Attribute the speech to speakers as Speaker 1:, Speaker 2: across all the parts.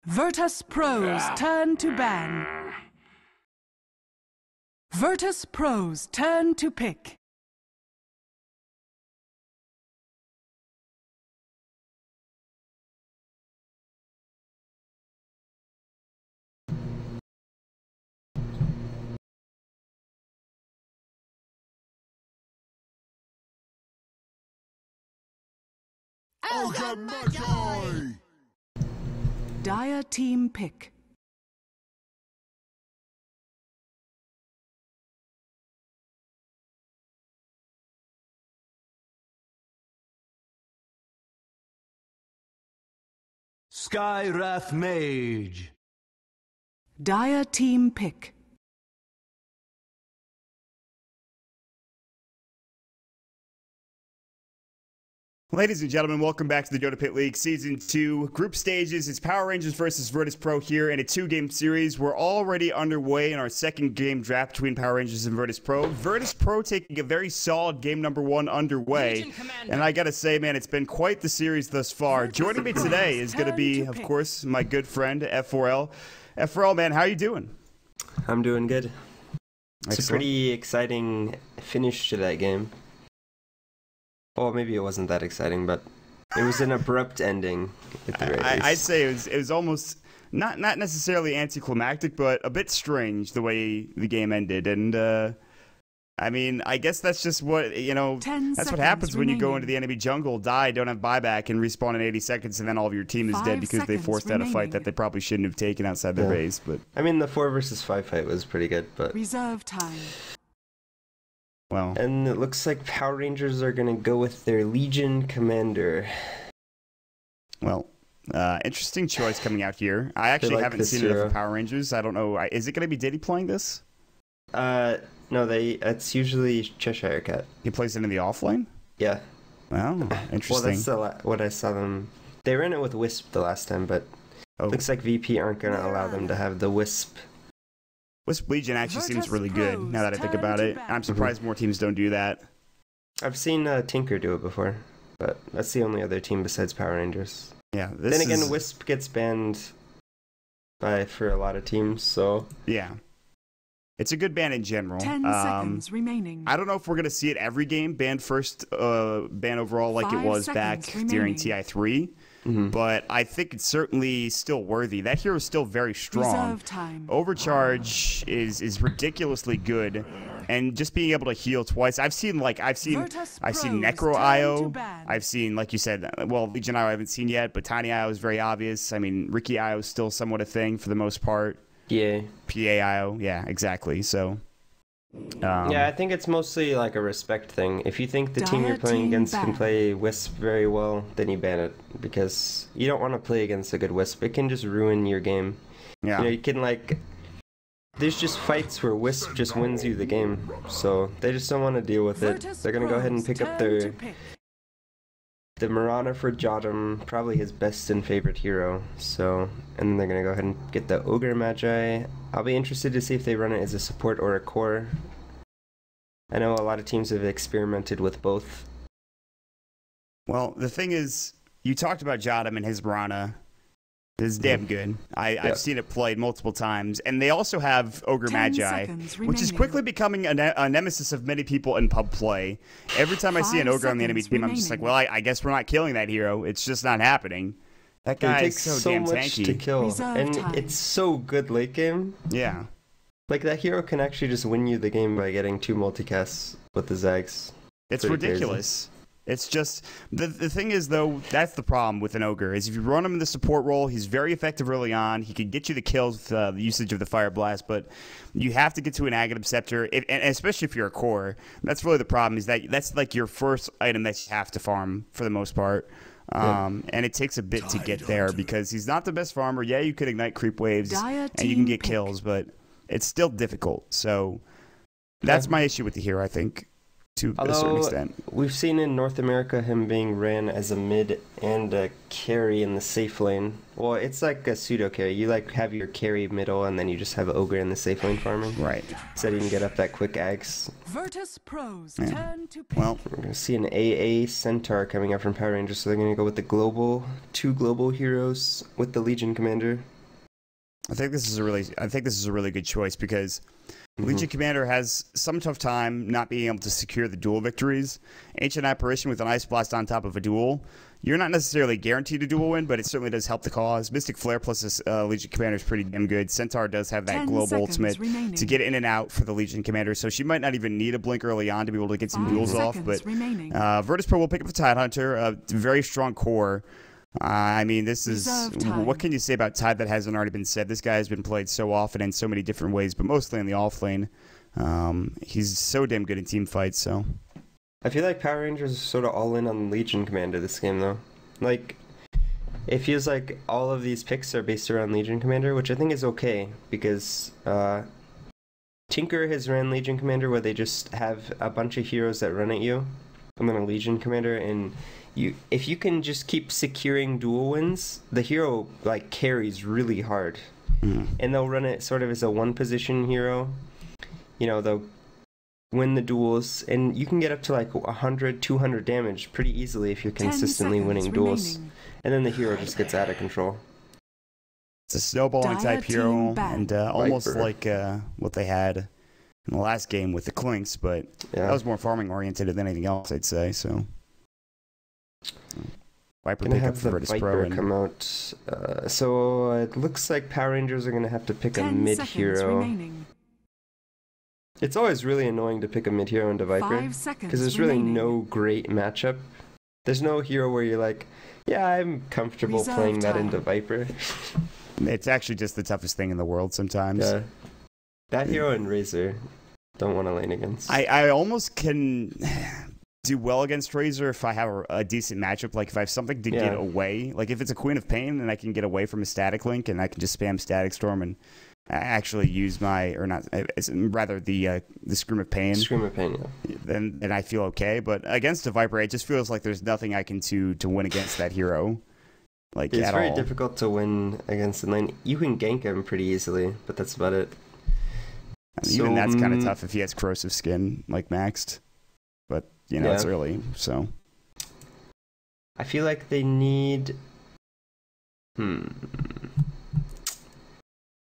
Speaker 1: Virtus Pro's turn to ban. Virtus Pro's turn to pick.
Speaker 2: Ogre Magi!
Speaker 1: Dire team pick.
Speaker 3: Skywrath Mage.
Speaker 1: Dire team pick.
Speaker 4: Ladies and gentlemen, welcome back to the Dota Pit League Season 2 Group Stages. It's Power Rangers versus Virtus Pro here in a two-game series. We're already underway in our second game draft between Power Rangers and Virtus Pro. Virtus Pro taking a very solid game number 1 underway. And I gotta say, man, it's been quite the series thus far. Joining me today is gonna be, of course, my good friend, F4L. F4L, man, how you doing?
Speaker 5: I'm doing good. It's
Speaker 4: Excellent.
Speaker 5: a pretty exciting finish to that game. Well, maybe it wasn't that exciting, but it was an abrupt ending.
Speaker 4: I'd say it was almost not necessarily anticlimactic, but a bit strange the way the game ended. And I mean, I guess that's just what that's what happens when you go into the enemy jungle, die, don't have buyback, and respawn in 80 seconds, and then all of your team is dead because they forced out a fight that they probably shouldn't have taken outside their base. But
Speaker 5: I mean, the 4 versus 5 fight was pretty good, but
Speaker 1: Reserve time.
Speaker 4: well,
Speaker 5: and it looks like Power Rangers are gonna go with their Legion Commander.
Speaker 4: Interesting choice coming out here. I actually
Speaker 5: like
Speaker 4: haven't
Speaker 5: this
Speaker 4: seen it
Speaker 5: hero.
Speaker 4: for Power Rangers. I don't know. Is it going to be Diddy playing this?
Speaker 5: No, it's usually Cheshire Cat.
Speaker 4: He plays it in the offlane?
Speaker 5: Yeah.
Speaker 4: Well, interesting.
Speaker 5: Well, that's what I saw them. They ran it with Wisp the last time, but
Speaker 4: Oh.
Speaker 5: looks like VP aren't gonna allow them to have the Wisp.
Speaker 4: Wisp Legion actually seems
Speaker 1: Virtus
Speaker 4: really good,
Speaker 1: Pro's
Speaker 4: now that I think
Speaker 1: turn
Speaker 4: about
Speaker 1: to
Speaker 4: it.
Speaker 1: bat.
Speaker 4: I'm surprised more teams don't do that.
Speaker 5: I've seen Tinker do it before, but that's the only other team besides Power Rangers.
Speaker 4: Yeah,
Speaker 5: Then again, Wisp gets banned for a lot of teams, so
Speaker 4: yeah. It's a good ban in general.
Speaker 1: 10 seconds remaining.
Speaker 4: I don't know if we're going to see it every game, ban first, ban overall like it
Speaker 1: 5
Speaker 4: was back
Speaker 1: seconds
Speaker 4: during
Speaker 1: remaining.
Speaker 4: TI3. But I think it's certainly still worthy. That hero is still very strong.
Speaker 1: Reserve time.
Speaker 4: Overcharge is ridiculously good, and just being able to heal twice. I've seen
Speaker 1: Virtus
Speaker 4: Necro
Speaker 1: Pro's
Speaker 4: IO.
Speaker 1: turn to ban.
Speaker 4: I've seen, like you said, well, Legion IO I haven't seen yet, but Tiny IO is very obvious. I mean, Ricky IO is still somewhat a thing for the most part.
Speaker 5: yeah.
Speaker 4: PA IO, yeah, exactly. So
Speaker 5: Yeah, I think it's mostly like a respect thing. If you think the team
Speaker 1: Dire
Speaker 5: you're playing
Speaker 1: team
Speaker 5: against
Speaker 1: ban.
Speaker 5: can play Wisp very well, then you ban it, because you don't want to play against a good Wisp. It can just ruin your game.
Speaker 4: yeah.
Speaker 5: You know, you can there's just fights where Wisp just wins you the game, so they just don't want to deal with it.
Speaker 1: Virtus
Speaker 5: They're gonna go ahead and
Speaker 1: Pro's
Speaker 5: pick up
Speaker 1: turn to
Speaker 5: their
Speaker 1: pick.
Speaker 5: the Marana for Jotum, probably his best and favorite hero. So, and then they're gonna go ahead and get the Ogre Magi. I'll be interested to see if they run it as a support or a core. I know a lot of teams have experimented with both.
Speaker 4: Well, the thing is, you talked about Jotum and his Marana. This is damn good. I've seen it played multiple times. And they also have Ogre
Speaker 1: 10
Speaker 4: Magi,
Speaker 1: seconds
Speaker 4: which is
Speaker 1: remaining.
Speaker 4: quickly becoming a nemesis of many people in pub play. Every time I see an
Speaker 1: 5
Speaker 4: Ogre on the enemy
Speaker 1: seconds
Speaker 4: team, I'm just like, well, I guess we're not killing that hero. It's just not happening. That guy
Speaker 5: It
Speaker 4: is
Speaker 5: takes
Speaker 4: so damn
Speaker 5: much
Speaker 4: tanky.
Speaker 5: to kill,
Speaker 1: Reserve
Speaker 5: and
Speaker 1: time.
Speaker 5: it's so good late game.
Speaker 4: Yeah.
Speaker 5: Like, that hero can actually just win you the game by getting 2 multicasts with the Zags.
Speaker 4: It's
Speaker 5: Pretty crazy.
Speaker 4: ridiculous. It's just the thing is, though, that's the problem with an Ogre is if you run him in the support role, he's very effective early on. He can get you the kills with the usage of the Fire Blast, but you have to get to an Aghanim Scepter, and especially if you're a core. That's really the problem, is that that's like your first item that you have to farm for the most part. And it takes a bit to get there because he's not the best farmer. Yeah, you could ignite creep waves
Speaker 1: Dire
Speaker 4: and you can
Speaker 1: team
Speaker 4: get
Speaker 1: pick.
Speaker 4: kills, but it's still difficult. So that's my issue with the hero, I think, to a certain
Speaker 5: Although,
Speaker 4: extent.
Speaker 5: we've seen in North America him being ran as a mid and a carry in the safe lane. Well, it's like a pseudo carry. You have your carry middle, and then you just have Ogre in the safe lane farming.
Speaker 4: Right.
Speaker 5: So you can get up that quick Ags.
Speaker 1: Virtus Pro's
Speaker 4: Yeah.
Speaker 1: turn to pick.
Speaker 4: Well,
Speaker 5: We're going to see an AA Centaur coming up from Power Rangers, so they're going to go with the 2 global heroes with the Legion Commander.
Speaker 4: I think this is a really good choice because
Speaker 5: Mm-hmm.
Speaker 4: Legion Commander has some tough time not being able to secure the duel victories. Ancient Apparition with an Ice Blast on top of a duel, you're not necessarily guaranteed a duel win, but it certainly does help the cause. Mystic Flare plus this Legion Commander is pretty damn good. Centaur does have that
Speaker 1: 10
Speaker 4: global
Speaker 1: seconds
Speaker 4: ultimate
Speaker 1: remaining.
Speaker 4: to get in and out for the Legion Commander, so she might not even need a blink early on to be able to get some
Speaker 1: 5
Speaker 4: duels off.
Speaker 1: seconds
Speaker 4: But
Speaker 1: remaining.
Speaker 4: Virtus Pro will pick up the Tidehunter, a very strong core. I mean, this is
Speaker 1: Reserve time.
Speaker 4: what can you say about Tide that hasn't already been said? This guy has been played so often in so many different ways, but mostly in the off lane. He's so damn good in team fights. So
Speaker 5: I feel like Power Rangers is sort of all in on Legion Commander this game, though. Like, it feels like all of these picks are based around Legion Commander, which I think is okay, because Tinker has ran Legion Commander where they just have a bunch of heroes that run at you, and then a Legion Commander, and if you can just keep securing duel wins, the hero like carries really hard. And they'll run it sort of as a one position hero. You know, they'll win the duels, and you can get up to like 100, 200 damage pretty easily if you're
Speaker 1: 10
Speaker 5: consistently winning
Speaker 1: seconds
Speaker 5: duels.
Speaker 1: remaining.
Speaker 5: And then the hero just gets out of control.
Speaker 4: it's a snowballing
Speaker 1: Dire
Speaker 4: type hero,
Speaker 1: team banned.
Speaker 4: and almost
Speaker 5: Viper.
Speaker 4: like what they had in the last game with the Clinks, but
Speaker 5: Yeah.
Speaker 4: that was more farming oriented than anything else, I'd say. So Viper
Speaker 5: Gonna
Speaker 4: pick up
Speaker 5: have
Speaker 4: for
Speaker 5: the
Speaker 4: Virtus Pro,
Speaker 5: Viper
Speaker 4: and
Speaker 5: come out. So it looks like Power Rangers are gonna have to pick a
Speaker 1: 10
Speaker 5: mid
Speaker 1: seconds
Speaker 5: hero.
Speaker 1: remaining.
Speaker 5: It's always really annoying to pick a mid hero into Viper
Speaker 1: 5 seconds
Speaker 5: because there's really
Speaker 1: remaining.
Speaker 5: no great matchup. There's no hero where you're like, yeah, I'm comfortable
Speaker 1: Reserve
Speaker 5: playing that
Speaker 1: time.
Speaker 5: into Viper.
Speaker 4: it's actually just the toughest thing in the world sometimes.
Speaker 5: Yeah. That hero and Razor don't want to lane against.
Speaker 4: I almost can do well against Razor if I have a decent matchup. Like if I have something to get
Speaker 5: Yeah.
Speaker 4: away. Like if it's a Queen of Pain and I can get away from a Static Link and I can just spam Static Storm and actually use my, or not, rather the Scream of Pain,
Speaker 5: Scream of Pain, yeah.
Speaker 4: then I feel okay. But against a Viper, it just feels like there's nothing I can do to win against that hero. Like
Speaker 5: It's
Speaker 4: at
Speaker 5: very
Speaker 4: all.
Speaker 5: difficult to win against the lane. You can gank him pretty easily, but that's about it.
Speaker 4: Even
Speaker 5: So,
Speaker 4: that's kind of tough if he has Corrosive Skin like maxed. But you know,
Speaker 5: Yeah.
Speaker 4: it's early, so.
Speaker 5: I feel like they need.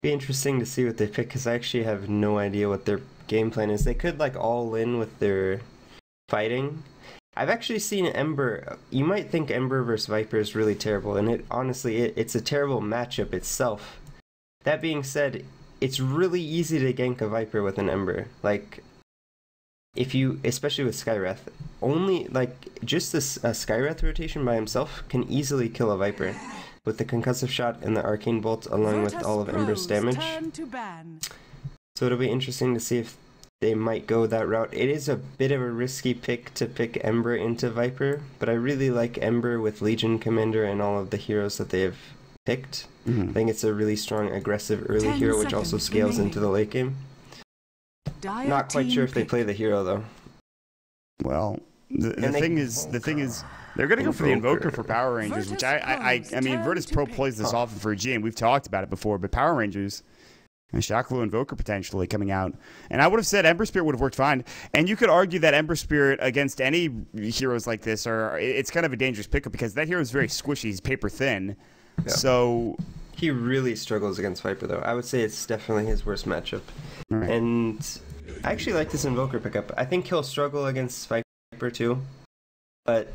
Speaker 5: Be interesting to see what they pick because I actually have no idea what their game plan is. They could like all in with their fighting. I've actually seen Ember. You might think Ember versus Viper is really terrible, and it's a terrible matchup itself. That being said, it's really easy to gank a Viper with an Ember. Like, if you, especially with Skywrath, only like just this Skywrath rotation by himself can easily kill a Viper with the concussive shot and the arcane bolt along with
Speaker 1: Virtus
Speaker 5: all of Ember's
Speaker 1: Pros
Speaker 5: damage.
Speaker 1: turn to ban.
Speaker 5: So it'll be interesting to see if they might go that route. It is a bit of a risky pick to pick Ember into Viper, but I really like Ember with Legion Commander and all of the heroes that they have picked. I think it's a really strong aggressive early
Speaker 1: 10
Speaker 5: hero which also
Speaker 1: seconds
Speaker 5: scales
Speaker 1: remaining.
Speaker 5: into the late game.
Speaker 1: Dire
Speaker 5: Not quite
Speaker 1: team
Speaker 5: sure if they
Speaker 1: pick.
Speaker 5: play the hero though.
Speaker 4: Well, the
Speaker 5: And they-
Speaker 4: thing is, they're going to go for the Invoker for Power Rangers, which I mean, Virtus Pro plays this often for G, and we've talked about it before, but Power Rangers, and Shockloo Invoker potentially coming out. And I would have said Ember Spirit would have worked fine. And you could argue that Ember Spirit against any heroes like this, it's kind of a dangerous pickup because that hero is very squishy. He's paper thin.
Speaker 5: Yeah.
Speaker 4: So,
Speaker 5: He really struggles against Viper though. I would say it's definitely his worst matchup.
Speaker 4: right.
Speaker 5: And I actually like this Invoker pickup. I think he'll struggle against Viper too, but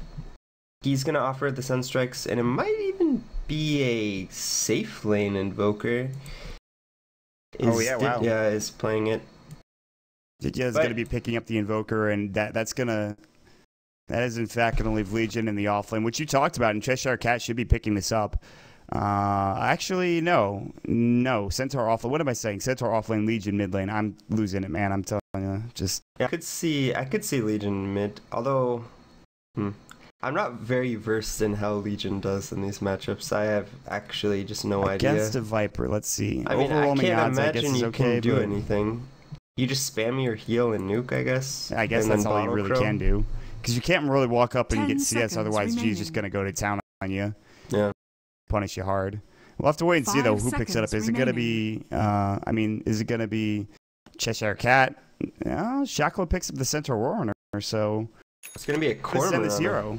Speaker 5: he's going to offer the Sunstrikes, and it might even be a safe lane Invoker.
Speaker 4: Oh, yeah, wow.
Speaker 5: Didya is playing it.
Speaker 4: Didya's
Speaker 5: But-
Speaker 4: going to be picking up the Invoker, and that is in fact going to leave Legion in the offlane, which you talked about, and Cheshire Cat should be picking this up. Actually, no, Centaur offlane. What am I saying? Centaur offlane, Legion mid lane. I'm losing it, man. I'm telling you, just
Speaker 5: Yeah, I could see Legion mid, although I'm not very versed in how Legion does in these matchups. I have actually just no idea.
Speaker 4: against a Viper. Let's see.
Speaker 5: I mean, I
Speaker 4: Overwhelming
Speaker 5: can't
Speaker 4: odds, I
Speaker 5: imagine
Speaker 4: guess, is
Speaker 5: you
Speaker 4: okay,
Speaker 5: can do
Speaker 4: but
Speaker 5: anything. You just spam your heal and nuke, I guess.
Speaker 4: I guess
Speaker 5: and
Speaker 4: that's
Speaker 5: then
Speaker 4: all you
Speaker 5: bottle
Speaker 4: really
Speaker 5: crow.
Speaker 4: can do, because you can't really walk up and
Speaker 1: 10
Speaker 4: get CS.
Speaker 1: seconds
Speaker 4: Otherwise, G's just
Speaker 1: remaining.
Speaker 4: going to go to town on you.
Speaker 5: Yeah.
Speaker 4: Punish you hard. We'll have to wait and see,
Speaker 1: 5
Speaker 4: though, who picks it up.
Speaker 1: seconds
Speaker 4: Is it going to be, is it going to be Cheshire Cat? Shockloo picks up the Centaur Warrunner, so
Speaker 5: It's gonna be a
Speaker 4: let's send this
Speaker 5: Cormorant.
Speaker 4: hero.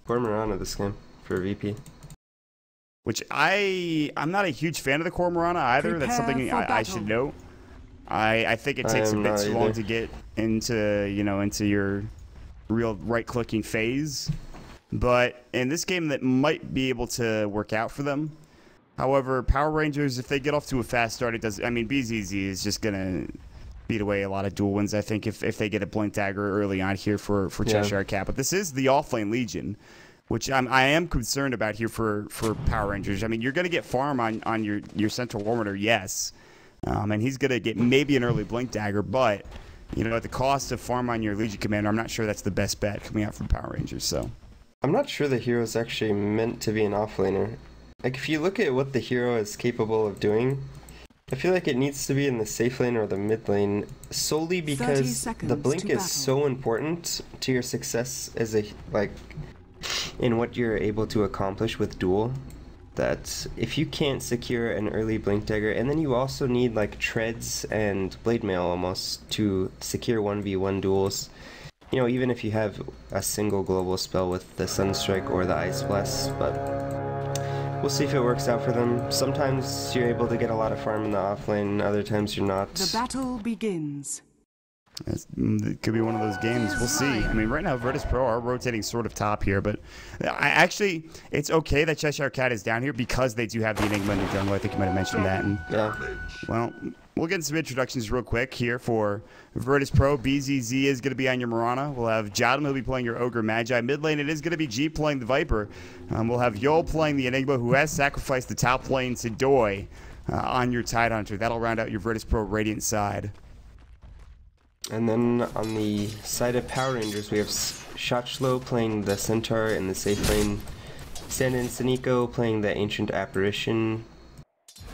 Speaker 5: Cormorant this game for VP.
Speaker 4: which I'm not a huge fan of the core Mirana either. That's
Speaker 1: Prepare
Speaker 4: something
Speaker 1: for
Speaker 4: I should note. I think it takes a bit too long to get into, into your real right-clicking phase. But in this game, that might be able to work out for them. However, Power Rangers, if they get off to a fast start, it does. I mean, BZZ is just gonna beat away a lot of dual wins, I think, if they get a Blink Dagger early on here for Cheshire Cat. But this is the offlane Legion, which I am concerned about here for Power Rangers. I mean, you're gonna get farm on your Central Warmiter, yes, and he's gonna get maybe an early Blink Dagger, but at the cost of farm on your Legion Commander, I'm not sure that's the best bet coming out from Power Rangers. So
Speaker 5: I'm not sure the hero is actually meant to be an offlaner. Like, if you look at what the hero is capable of doing, I feel like it needs to be in the safe lane or the mid lane, solely because the blink is so important to your success as in what you're able to accomplish with duel, that if you can't secure an early blink dagger, and then you also need like treads and blade mail almost to secure 1v1 duels. Even if you have a single global spell with the Sunstrike or the Ice Blast, but we'll see if it works out for them. Sometimes you're able to get a lot of farm in the offlane, other times you're not.
Speaker 1: The battle begins.
Speaker 4: It could be one of those games. We'll see. I mean, right now, Virtus Pro are rotating sort of top here, but it's okay that Cheshire Cat is down here because they do have the Enigma in the jungle. I think you might have mentioned that. And, well, we'll get into some introductions real quick here for Virtus Pro. BZZ is going to be on your Mirana. We'll have Jadam, who'll be playing your Ogre Magi. Mid lane, it is going to be G playing the Viper. We'll have Yol playing the Enigma, who has sacrificed the top lane to Doi on your Tidehunter. That'll round out your Virtus Pro Radiant side.
Speaker 5: And then on the side of Power Rangers, we have Shotchlo playing the Centaur in the safe lane, Sandin Siniko playing the Ancient Apparition,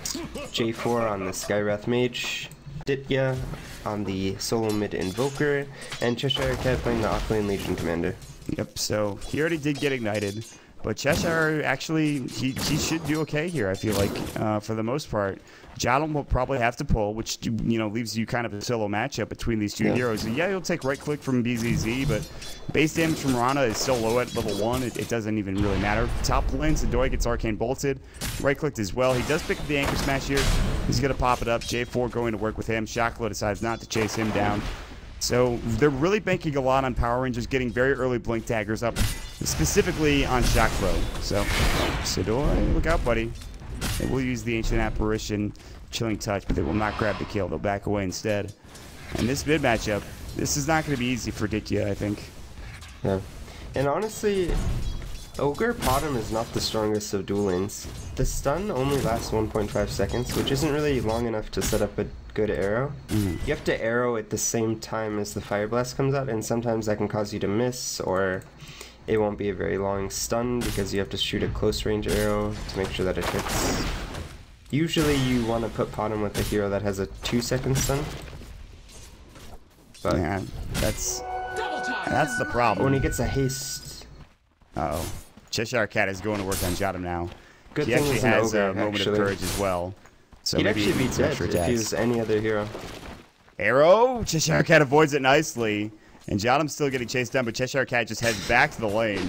Speaker 5: J4 on the Skywrath Mage, Ditya on the solo mid Invoker, and Cheshire Cat playing the offlane Legion Commander.
Speaker 4: Yep, so he already did get ignited, but Cheshire actually, he should do okay here, I feel like, for the most part. Jadam will probably have to pull, which, leaves you kind of a solo matchup between these two heroes. And yeah, you'll take right click from BZZ, but base damage from Rana is still low at level 1. It doesn't even really matter. Top lane, Sadoi gets Arcane Bolted. Right clicked as well. He does pick up the Anchor Smash here. He's going to pop it up. J4 going to work with him. Shocklo decides not to chase him down. So they're really banking a lot on Power Rangers getting very early Blink Daggers up, specifically on Shocklo. So, Sadoi, look out, buddy. They will use the Ancient Apparition Chilling Touch, but they will not grab the kill. They'll back away instead. And this mid matchup, this is not going to be easy for Ditya, I think.
Speaker 5: Yeah. And honestly, Ogre Potom is not the strongest of duel lanes. The stun only lasts 1.5 seconds, which isn't really long enough to set up a good arrow. You have to arrow at the same time as the Fire Blast comes out, and sometimes that can cause you to miss, or it won't be a very long stun because you have to shoot a close range arrow to make sure that it hits. Usually you want to put Potom with a hero that has a 2-second stun. But
Speaker 4: yeah, that's the problem.
Speaker 5: When he gets a haste.
Speaker 4: Uh-oh. Cheshire Cat is going to work on Jadam now.
Speaker 5: Good
Speaker 4: he
Speaker 5: thing
Speaker 4: actually
Speaker 5: he's an
Speaker 4: has
Speaker 5: ogre,
Speaker 4: a moment
Speaker 5: actually.
Speaker 4: of courage as well. So
Speaker 5: he'd
Speaker 4: maybe
Speaker 5: actually be dead
Speaker 4: extra
Speaker 5: if he
Speaker 4: attacks.
Speaker 5: was any other hero.
Speaker 4: Arrow! Cheshire Cat avoids it nicely. And Jadam's still getting chased down, but Cheshire Cat just heads back to the lane.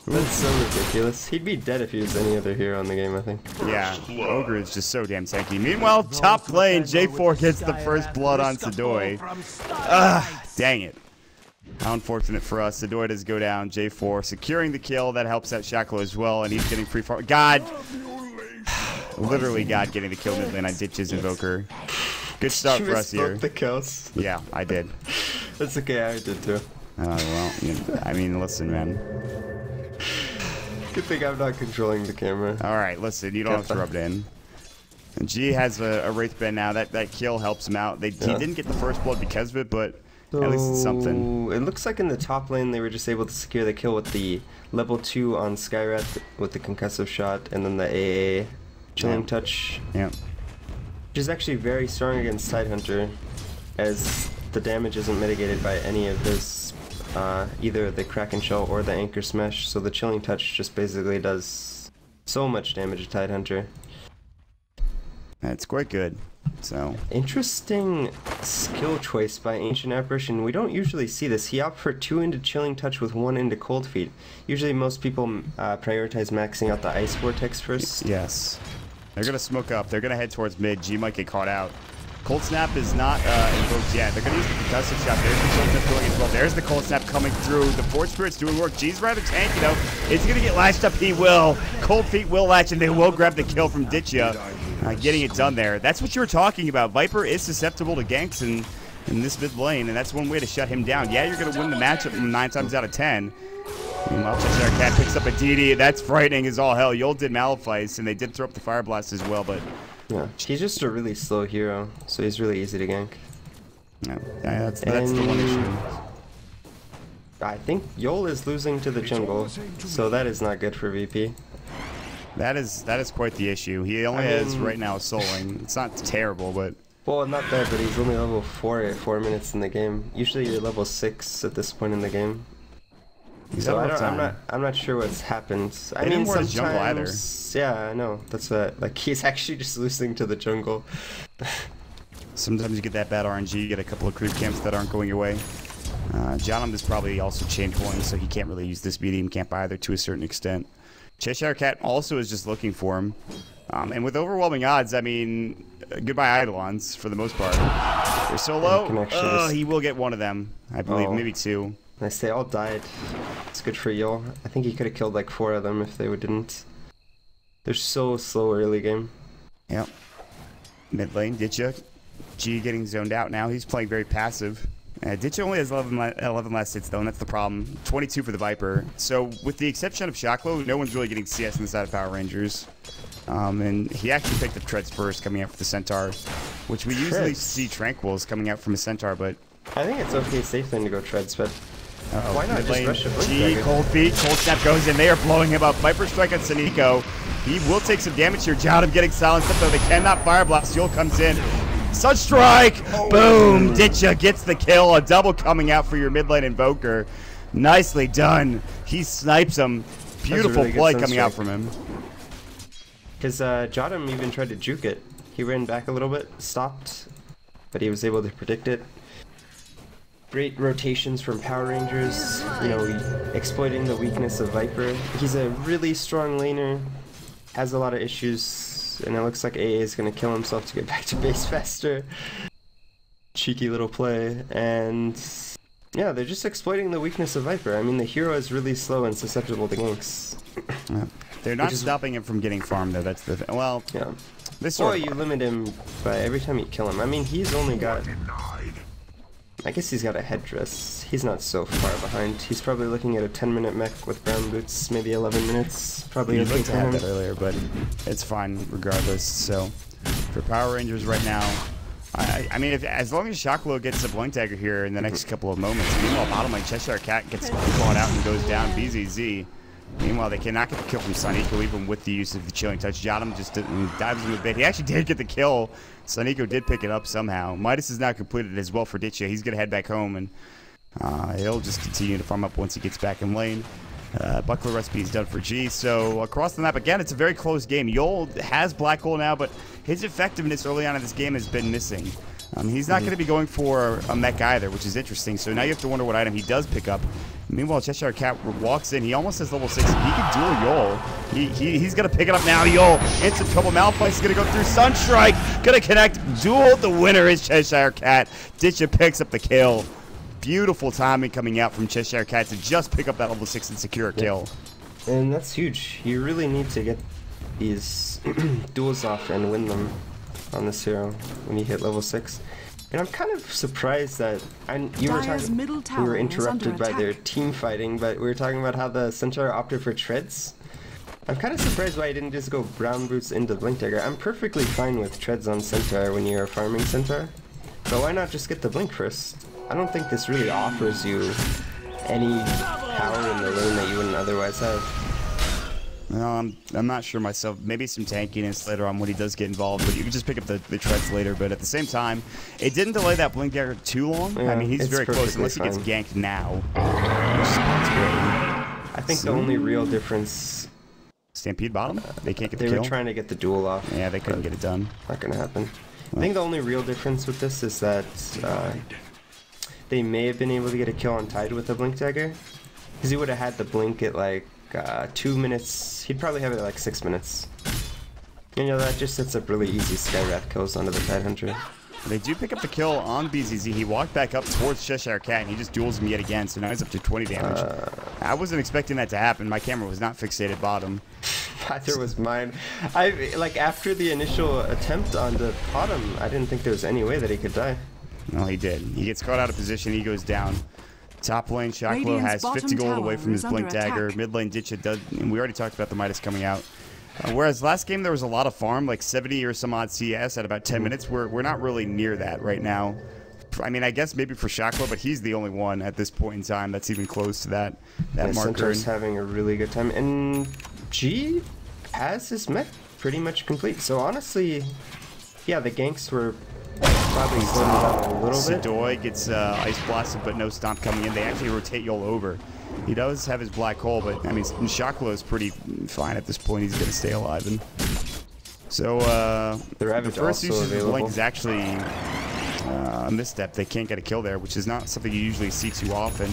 Speaker 5: That's so ridiculous. He'd be dead if he was any other hero in the game, I think.
Speaker 4: Yeah, Ogre is just so damn tanky. Meanwhile, top lane, J4 gets the first blood on Sadoi. Dang it. How unfortunate for us. Sadoi does go down. J4 securing the kill. That helps out Shocklo as well, and he's getting free farm. God! Literally God getting the kill mid lane on Ditch's Invoker. Good start for us here.
Speaker 5: The kills.
Speaker 4: Yeah, I did.
Speaker 5: That's okay, I did too.
Speaker 4: Well, I mean, listen, man.
Speaker 5: Good thing I'm not controlling the camera.
Speaker 4: Alright, listen, you don't have to rub it in. And G has a Wraith Bend now. That kill helps him out. He didn't get the first blood because of it, but at least it's something.
Speaker 5: It looks like in the top lane they were just able to secure the kill with the level 2 on Skywrath with the concussive shot, and then the AA Chilling Touch.
Speaker 4: Yeah.
Speaker 5: Which is actually very strong against Tidehunter, as the damage isn't mitigated by any of his either the Kraken Shell or the Anchor Smash, so the Chilling Touch just basically does so much damage to Tidehunter.
Speaker 4: That's quite good. So
Speaker 5: interesting skill choice by Ancient Apparition. We don't usually see this. He opted for 2 into Chilling Touch with 1 into Cold Feet. Usually most people prioritize maxing out the Ice Vortex first.
Speaker 4: yes, they're gonna smoke up. They're gonna head towards mid. G might get caught out. Cold Snap is not invoked yet. They're going to use the concussive shot. There's the Cold Snap going as well. There's the Cold Snap coming through. The Force Spirit's doing work. G's rather tanky, though. Is he going to get latched up? He will. Cold Feet will latch, and they will grab the kill from Ditya. Getting it done there. That's what you were talking about. Viper is susceptible to ganks in this mid lane, and that's one way to shut him down. Yeah, you're going to win the matchup 9 times out of 10. Meanwhile, Cheshire Cat picks up a DD. That's frightening as all hell. Yol did Malefice, and they did throw up the Fire Blast as well, but...
Speaker 5: Yeah, he's just a really slow hero, so he's really easy to gank.
Speaker 4: Yeah, that's the one issue.
Speaker 5: I think Yol is losing to the jungle, so that is not good for VP.
Speaker 4: That is quite the issue. He only has right now Souling. It's not terrible, but...
Speaker 5: Well, not bad, but he's only level 4 at 4 minutes in the game. Usually you're level 6 at this point in the game. So I'm not sure what's happened. I mean, sometimes, jungle either. Yeah, I know. That's what, like, he's actually just losing to the jungle.
Speaker 4: Sometimes you get that bad RNG, you get a couple of creep camps that aren't going your way. Johnum is probably also chain pulling, so he can't really use this medium camp either to a certain extent. Cheshire Cat also is just looking for him. And with overwhelming odds, I mean, goodbye Eidolons for the most part. They're so low. He will get one of them, I believe, maybe 2.
Speaker 5: Nice, they all died. It's good for Yol. I think he could have killed like 4 of them if they didn't. They're so slow early game.
Speaker 4: Yep. Mid lane, Ditya. G getting zoned out now. He's playing very passive. Ditya only has 11 last hits though, and that's the problem. 22 for the Viper. So with the exception of Shaklo, no one's really getting CS on the side of Power Rangers. And he actually picked up Treads first coming out for the Centaur, which we usually see Tranquils coming out from a Centaur, but...
Speaker 5: I think it's okay, safe then to go Treads, but... why not just rush it?
Speaker 4: G, Cold Feet, Cold Snap goes in. They are blowing him up. Viper Strike on Saniko. He will take some damage here. Jotum getting silenced up, though. They cannot Fire Blast. Yul comes in. Sunstrike! Boom! Ditya gets the kill. A double coming out for your mid lane Invoker. Nicely done. He snipes him. Beautiful really play coming out from him.
Speaker 5: Because Jotum even tried to juke it. He ran back a little bit, stopped, but he was able to predict it. Great rotations from Power Rangers, you know, exploiting the weakness of Viper. He's a really strong laner, has a lot of issues, and it looks like AA is going to kill himself to get back to base faster. Cheeky little play, and yeah, they're just exploiting the weakness of Viper. I mean, the hero is really slow and susceptible to ganks.
Speaker 4: Yeah. They're not stopping him from getting farmed, though. That's the thing. Well,
Speaker 5: yeah.
Speaker 4: Or
Speaker 5: you limit him by every time you kill him. I mean, he's only got... I guess he's got a headdress. He's not so far behind. He's probably looking at a 10-minute mech with brown boots, maybe 11 minutes. Probably
Speaker 4: okay to have that earlier, but it's fine regardless. So for Power Rangers right now, I mean, as long as Shaklo gets a Blink Dagger here in the next couple of moments, meanwhile, bottom lane Cheshire Cat gets caught out and goes down BZZ. Meanwhile, they cannot get the kill from Saniko even with the use of the Chilling Touch. Jotum just dives in a bit. He actually did get the kill. Saniko did pick it up somehow. Midas is now completed as well for Ditya. He's going to head back home, and he'll just continue to farm up once he gets back in lane. Buckler recipe is done for G. So across the map, again, it's a very close game. Yol has Black Hole now, but his effectiveness early on in this game has been missing. He's not going to be going for a mech either, which is interesting. So now you have to wonder what item he does pick up. Meanwhile, Cheshire Cat walks in. He almost has level 6. He can duel Yol. He's going to pick it up now. Yol, instant trouble. Malefice is going to go through. Sunstrike going to connect. Duel. The winner is Cheshire Cat. Ditya picks up the kill. Beautiful timing coming out from Cheshire Cat to just pick up that level 6 and secure a kill.
Speaker 5: And that's huge. You really need to get these duels off and win them on this hero when you hit level 6. And I'm kind of surprised that we were interrupted by their team fighting, but we were talking about how the Centaur opted for Treads. I'm kind of surprised why I didn't just go Brown Boots into Blink Dagger. I'm perfectly fine with Treads on Centaur when you're farming Centaur, but why not just get the Blink first? I don't think this really offers you any power in the lane that you wouldn't otherwise have.
Speaker 4: No, I'm not sure myself. Maybe some tankiness later on when he does get involved, but you can just pick up the Treads later. But at the same time, it didn't delay that Blink Dagger too long. Yeah, I mean, he's very close unless he gets ganked now.
Speaker 5: I think the only real difference...
Speaker 4: Stampede bottom? They can't get the kill?
Speaker 5: They were trying to get the duel off.
Speaker 4: Yeah, they couldn't get it done.
Speaker 5: Not gonna happen. I think the only real difference with this is that they may have been able to get a kill on Tide with a Blink Dagger. Because he would have had the Blink at like 2 minutes. He'd probably have it at like 6 minutes. You know, that just sets up really easy Skywrath kills onto the Tide Hunter.
Speaker 4: They do pick up the kill on BZZ. He walked back up towards Cheshire Cat, and he just duels him yet again, so now he's up to 20 damage. I wasn't expecting that to happen. My camera was not fixated bottom.
Speaker 5: Neither was mine. Like, after the initial attempt on the bottom, I didn't think there was any way that he could die.
Speaker 4: No, he did. He gets caught out of position. He goes down. Top lane, Shaklo has 50 gold away from his Blink Dagger. Mid lane, Ditcha does, and we already talked about the Midas coming out. Whereas last game there was a lot of farm, like 70 or some odd CS at about 10 minutes. We're not really near that right now. I mean, I guess maybe for Shaklo, but he's the only one at this point in time that's even close to that marker.
Speaker 5: Centaur's having a really good time, and G has his mech pretty much complete. So honestly, yeah, the ganks were probably slowing down a little bit.
Speaker 4: Sadoy gets ice blasted, but no stomp coming in. They actually rotate Yol over. He does have his black hole, but I mean, Shaklo is pretty fine at this point. He's gonna stay alive. And so the first usage of Blink is actually a misstep. They can't get a kill there, which is not something you usually see too often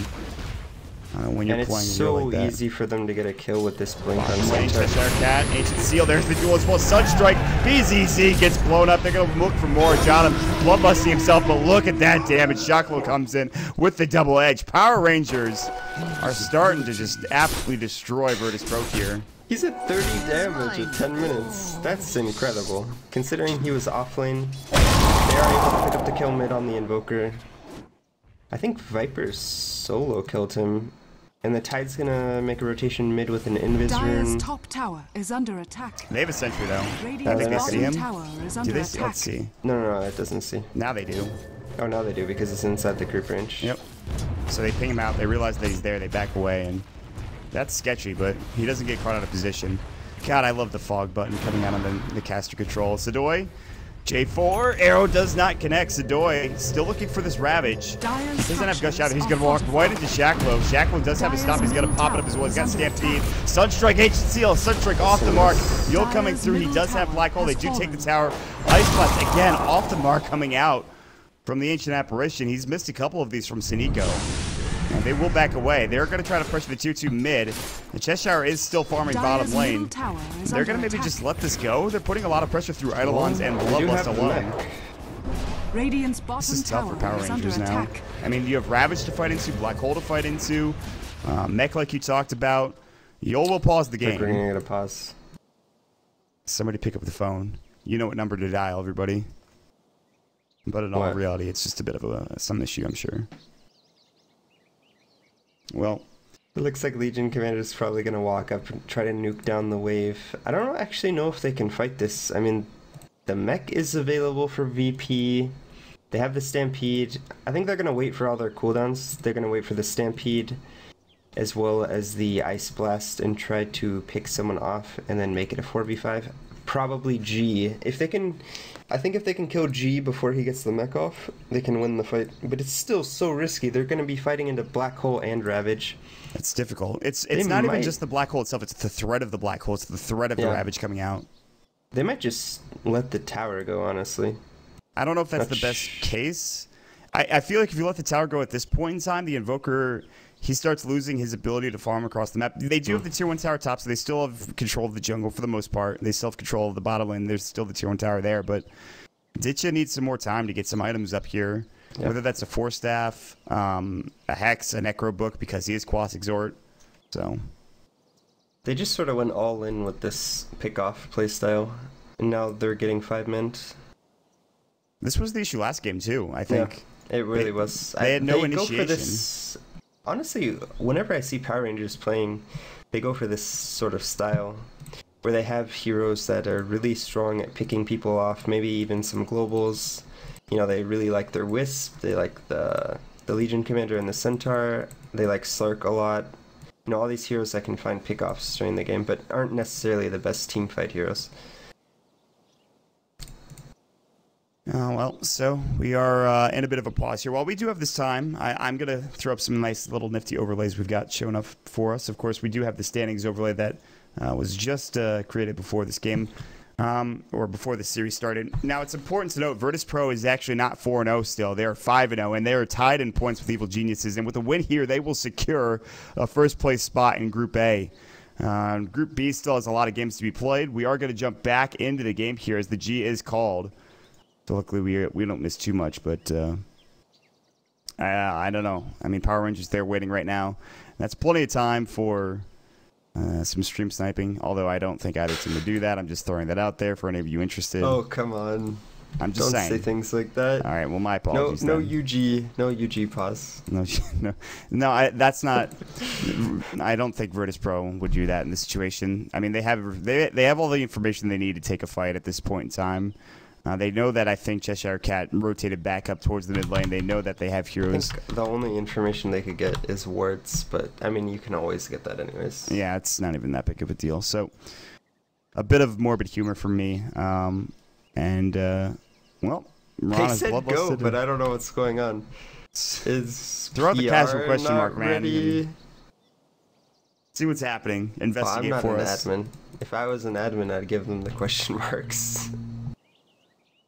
Speaker 4: when you're playing.
Speaker 5: It's so
Speaker 4: like that.
Speaker 5: easy for them to get a kill with this Blink on
Speaker 4: Cheshire Cat, Ancient Seal, there's the duel as well. Sunstrike, BZZ gets blown up. They're going to look for more. Jotham bloodlusting himself, but look at that damage. Shaklo comes in with the double edge. Power Rangers are starting to just absolutely destroy Virtus Pro here.
Speaker 5: He's at 30 damage in 10 minutes. That's incredible. Considering he was off lane, they are able to pick up the kill mid on the Invoker. I think Viper's solo killed him. And the Tide's gonna make a rotation mid with an Invis
Speaker 1: Dire's
Speaker 5: rune.
Speaker 1: top tower is under attack.
Speaker 4: They have a sentry though.
Speaker 1: Radiant's
Speaker 4: they see him?
Speaker 1: tower is
Speaker 4: Do
Speaker 1: under
Speaker 4: they
Speaker 1: attack.
Speaker 4: let's see.
Speaker 5: No, it doesn't see.
Speaker 4: Now they do.
Speaker 5: Oh, now they do because it's inside the group range.
Speaker 4: Yep. So they ping him out. They realize that he's there. They back away, and that's sketchy. But he doesn't get caught out of position. God, I love the fog button coming out on the caster control. Sadoy, J4, arrow does not connect. Sadoy still looking for this Ravage. Doesn't have Gush out. He's going to walk right into Shaklo. Shaklo does have a stop. He's going to pop it up as well. He's got Stampede. Sunstrike, Ancient Seal. Sunstrike off the mark. Yol coming through. He does have Black Hole. They do take the tower. Ice Blast again off the mark coming out from the Ancient Apparition. He's missed a couple of these from Sinico. And they will back away. They're going to try to pressure the 2-2 mid. The Cheshire is still farming bottom lane. They're going to maybe just let this go. They're putting a lot of pressure through Eidolons and Bloodlust alone.
Speaker 1: Radiant's
Speaker 4: This is
Speaker 1: bottom
Speaker 4: tough for
Speaker 1: tower
Speaker 4: Power
Speaker 1: is under
Speaker 4: Rangers now.
Speaker 1: attack.
Speaker 4: I mean, you have Ravage to fight into, Black Hole to fight into, Mech like you talked about. Yol will pause the game.
Speaker 5: We're going to pause.
Speaker 4: Somebody pick up the phone. You know what number to dial, everybody. But in all reality, it's just a bit of some issue, I'm sure. Well,
Speaker 5: it looks like Legion Commander's probably going to walk up and try to nuke down the wave. I don't actually know if they can fight this. I mean, the mech is available for VP. They have the Stampede. I think they're going to wait for all their cooldowns. They're going to wait for the Stampede as well as the Ice Blast and try to pick someone off and then make it a 4v5. Probably G. If they can... I think if they can kill G before he gets the mech off, they can win the fight. But it's still so risky. They're going to be fighting into Black Hole and Ravage.
Speaker 4: It's difficult. It's not even just the Black Hole itself. It's the threat of the Black Hole. It's the threat of the Ravage coming out.
Speaker 5: They might just let the tower go, honestly.
Speaker 4: I don't know if that's the best case. I feel like if you let the tower go at this point in time, the Invoker... he starts losing his ability to farm across the map. They do have the tier 1 tower top, so they still have control of the jungle for the most part. They still have control of the bottom lane. There's still the tier 1 tower there, but Ditcha needs some more time to get some items up here. Yep. Whether that's a Force Staff, a Hex, a Necro Book, because he is Quas Exhort. So
Speaker 5: they just sort of went all in with this pick-off playstyle, and now they're getting 5-mint.
Speaker 4: This was the issue last game, too, I think.
Speaker 5: Yeah, it really was.
Speaker 4: They had no initiation.
Speaker 5: Go for this. Honestly, whenever I see Power Rangers playing, they go for this sort of style where they have heroes that are really strong at picking people off, maybe even some globals. You know, they really like their Wisp, they like the Legion Commander and the Centaur, they like Slark a lot. You know, all these heroes that can find pickoffs during the game, but aren't necessarily the best team fight heroes.
Speaker 4: Well, so we are in a bit of a pause here. While we do have this time, I'm going to throw up some nice little nifty overlays we've got shown up for us. Of course, we do have the standings overlay that was just created before this game. or before the series started. Now, it's important to note Virtus Pro is actually not 4-0 still. They are 5-0, and they are tied in points with Evil Geniuses. And with a win here, they will secure a first-place spot in Group A. Group B still has a lot of games to be played. We are going to jump back into the game here as the G is called. So luckily, we don't miss too much, but I don't know. I mean, Power Rangers, they're waiting right now. That's plenty of time for some stream sniping, although I don't think either team would do that. I'm just throwing that out there for any of you interested.
Speaker 5: Oh, come on.
Speaker 4: I'm just saying.
Speaker 5: Don't say things like that.
Speaker 4: All right, well, my apologies.
Speaker 5: No UG pause.
Speaker 4: No, that's not. I don't think Virtus Pro would do that in this situation. I mean, they have all the information they need to take a fight at this point in time. They know that I think Cheshire Cat rotated back up towards the mid lane. They know that they have heroes.
Speaker 5: I think the only information they could get is wards, but I mean, you can always get that anyways.
Speaker 4: Yeah, it's not even that big of a deal. So, a bit of morbid humor from me. Well,
Speaker 5: They said go, but I don't know what's going on. Is
Speaker 4: throw out the
Speaker 5: PR
Speaker 4: casual question
Speaker 5: not
Speaker 4: mark, man.
Speaker 5: ready?
Speaker 4: See what's happening. Investigate
Speaker 5: I'm not
Speaker 4: for
Speaker 5: an
Speaker 4: us.
Speaker 5: admin. If I was an admin, I'd give them the question marks.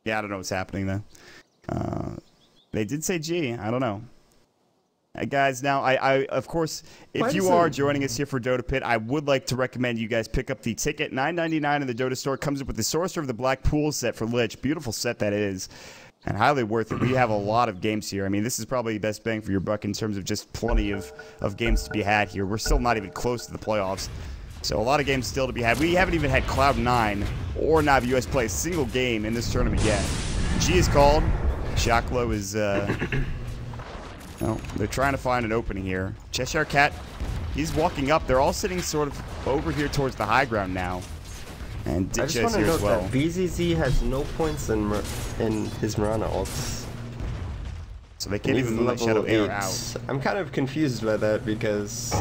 Speaker 4: Yeah, I don't know what's happening then. They did say G. I don't know. Guys, now, I of course, if you are joining us here for Dota Pit, I would like to recommend you guys pick up the ticket. $9.99 in the Dota store. Comes up with the Sorcerer of the Black Pool set for Lich. Beautiful set that is. And highly worth it. We have a lot of games here. I mean, this is probably the best bang for your buck in terms of just plenty of games to be had here. We're still not even close to the playoffs. So a lot of games still to be had. We haven't even had Cloud9 or Navi US play a single game in this tournament yet. G is called. Shaklo is, well, they're trying to find an opening here. Cheshire Cat, he's walking up. They're all sitting sort of over here towards the high ground now. And Ditch is here as well.
Speaker 5: That VZZ has no points in his Mirana ults.
Speaker 4: So they can't even move that Shadow Air out.
Speaker 5: I'm kind of confused by that because...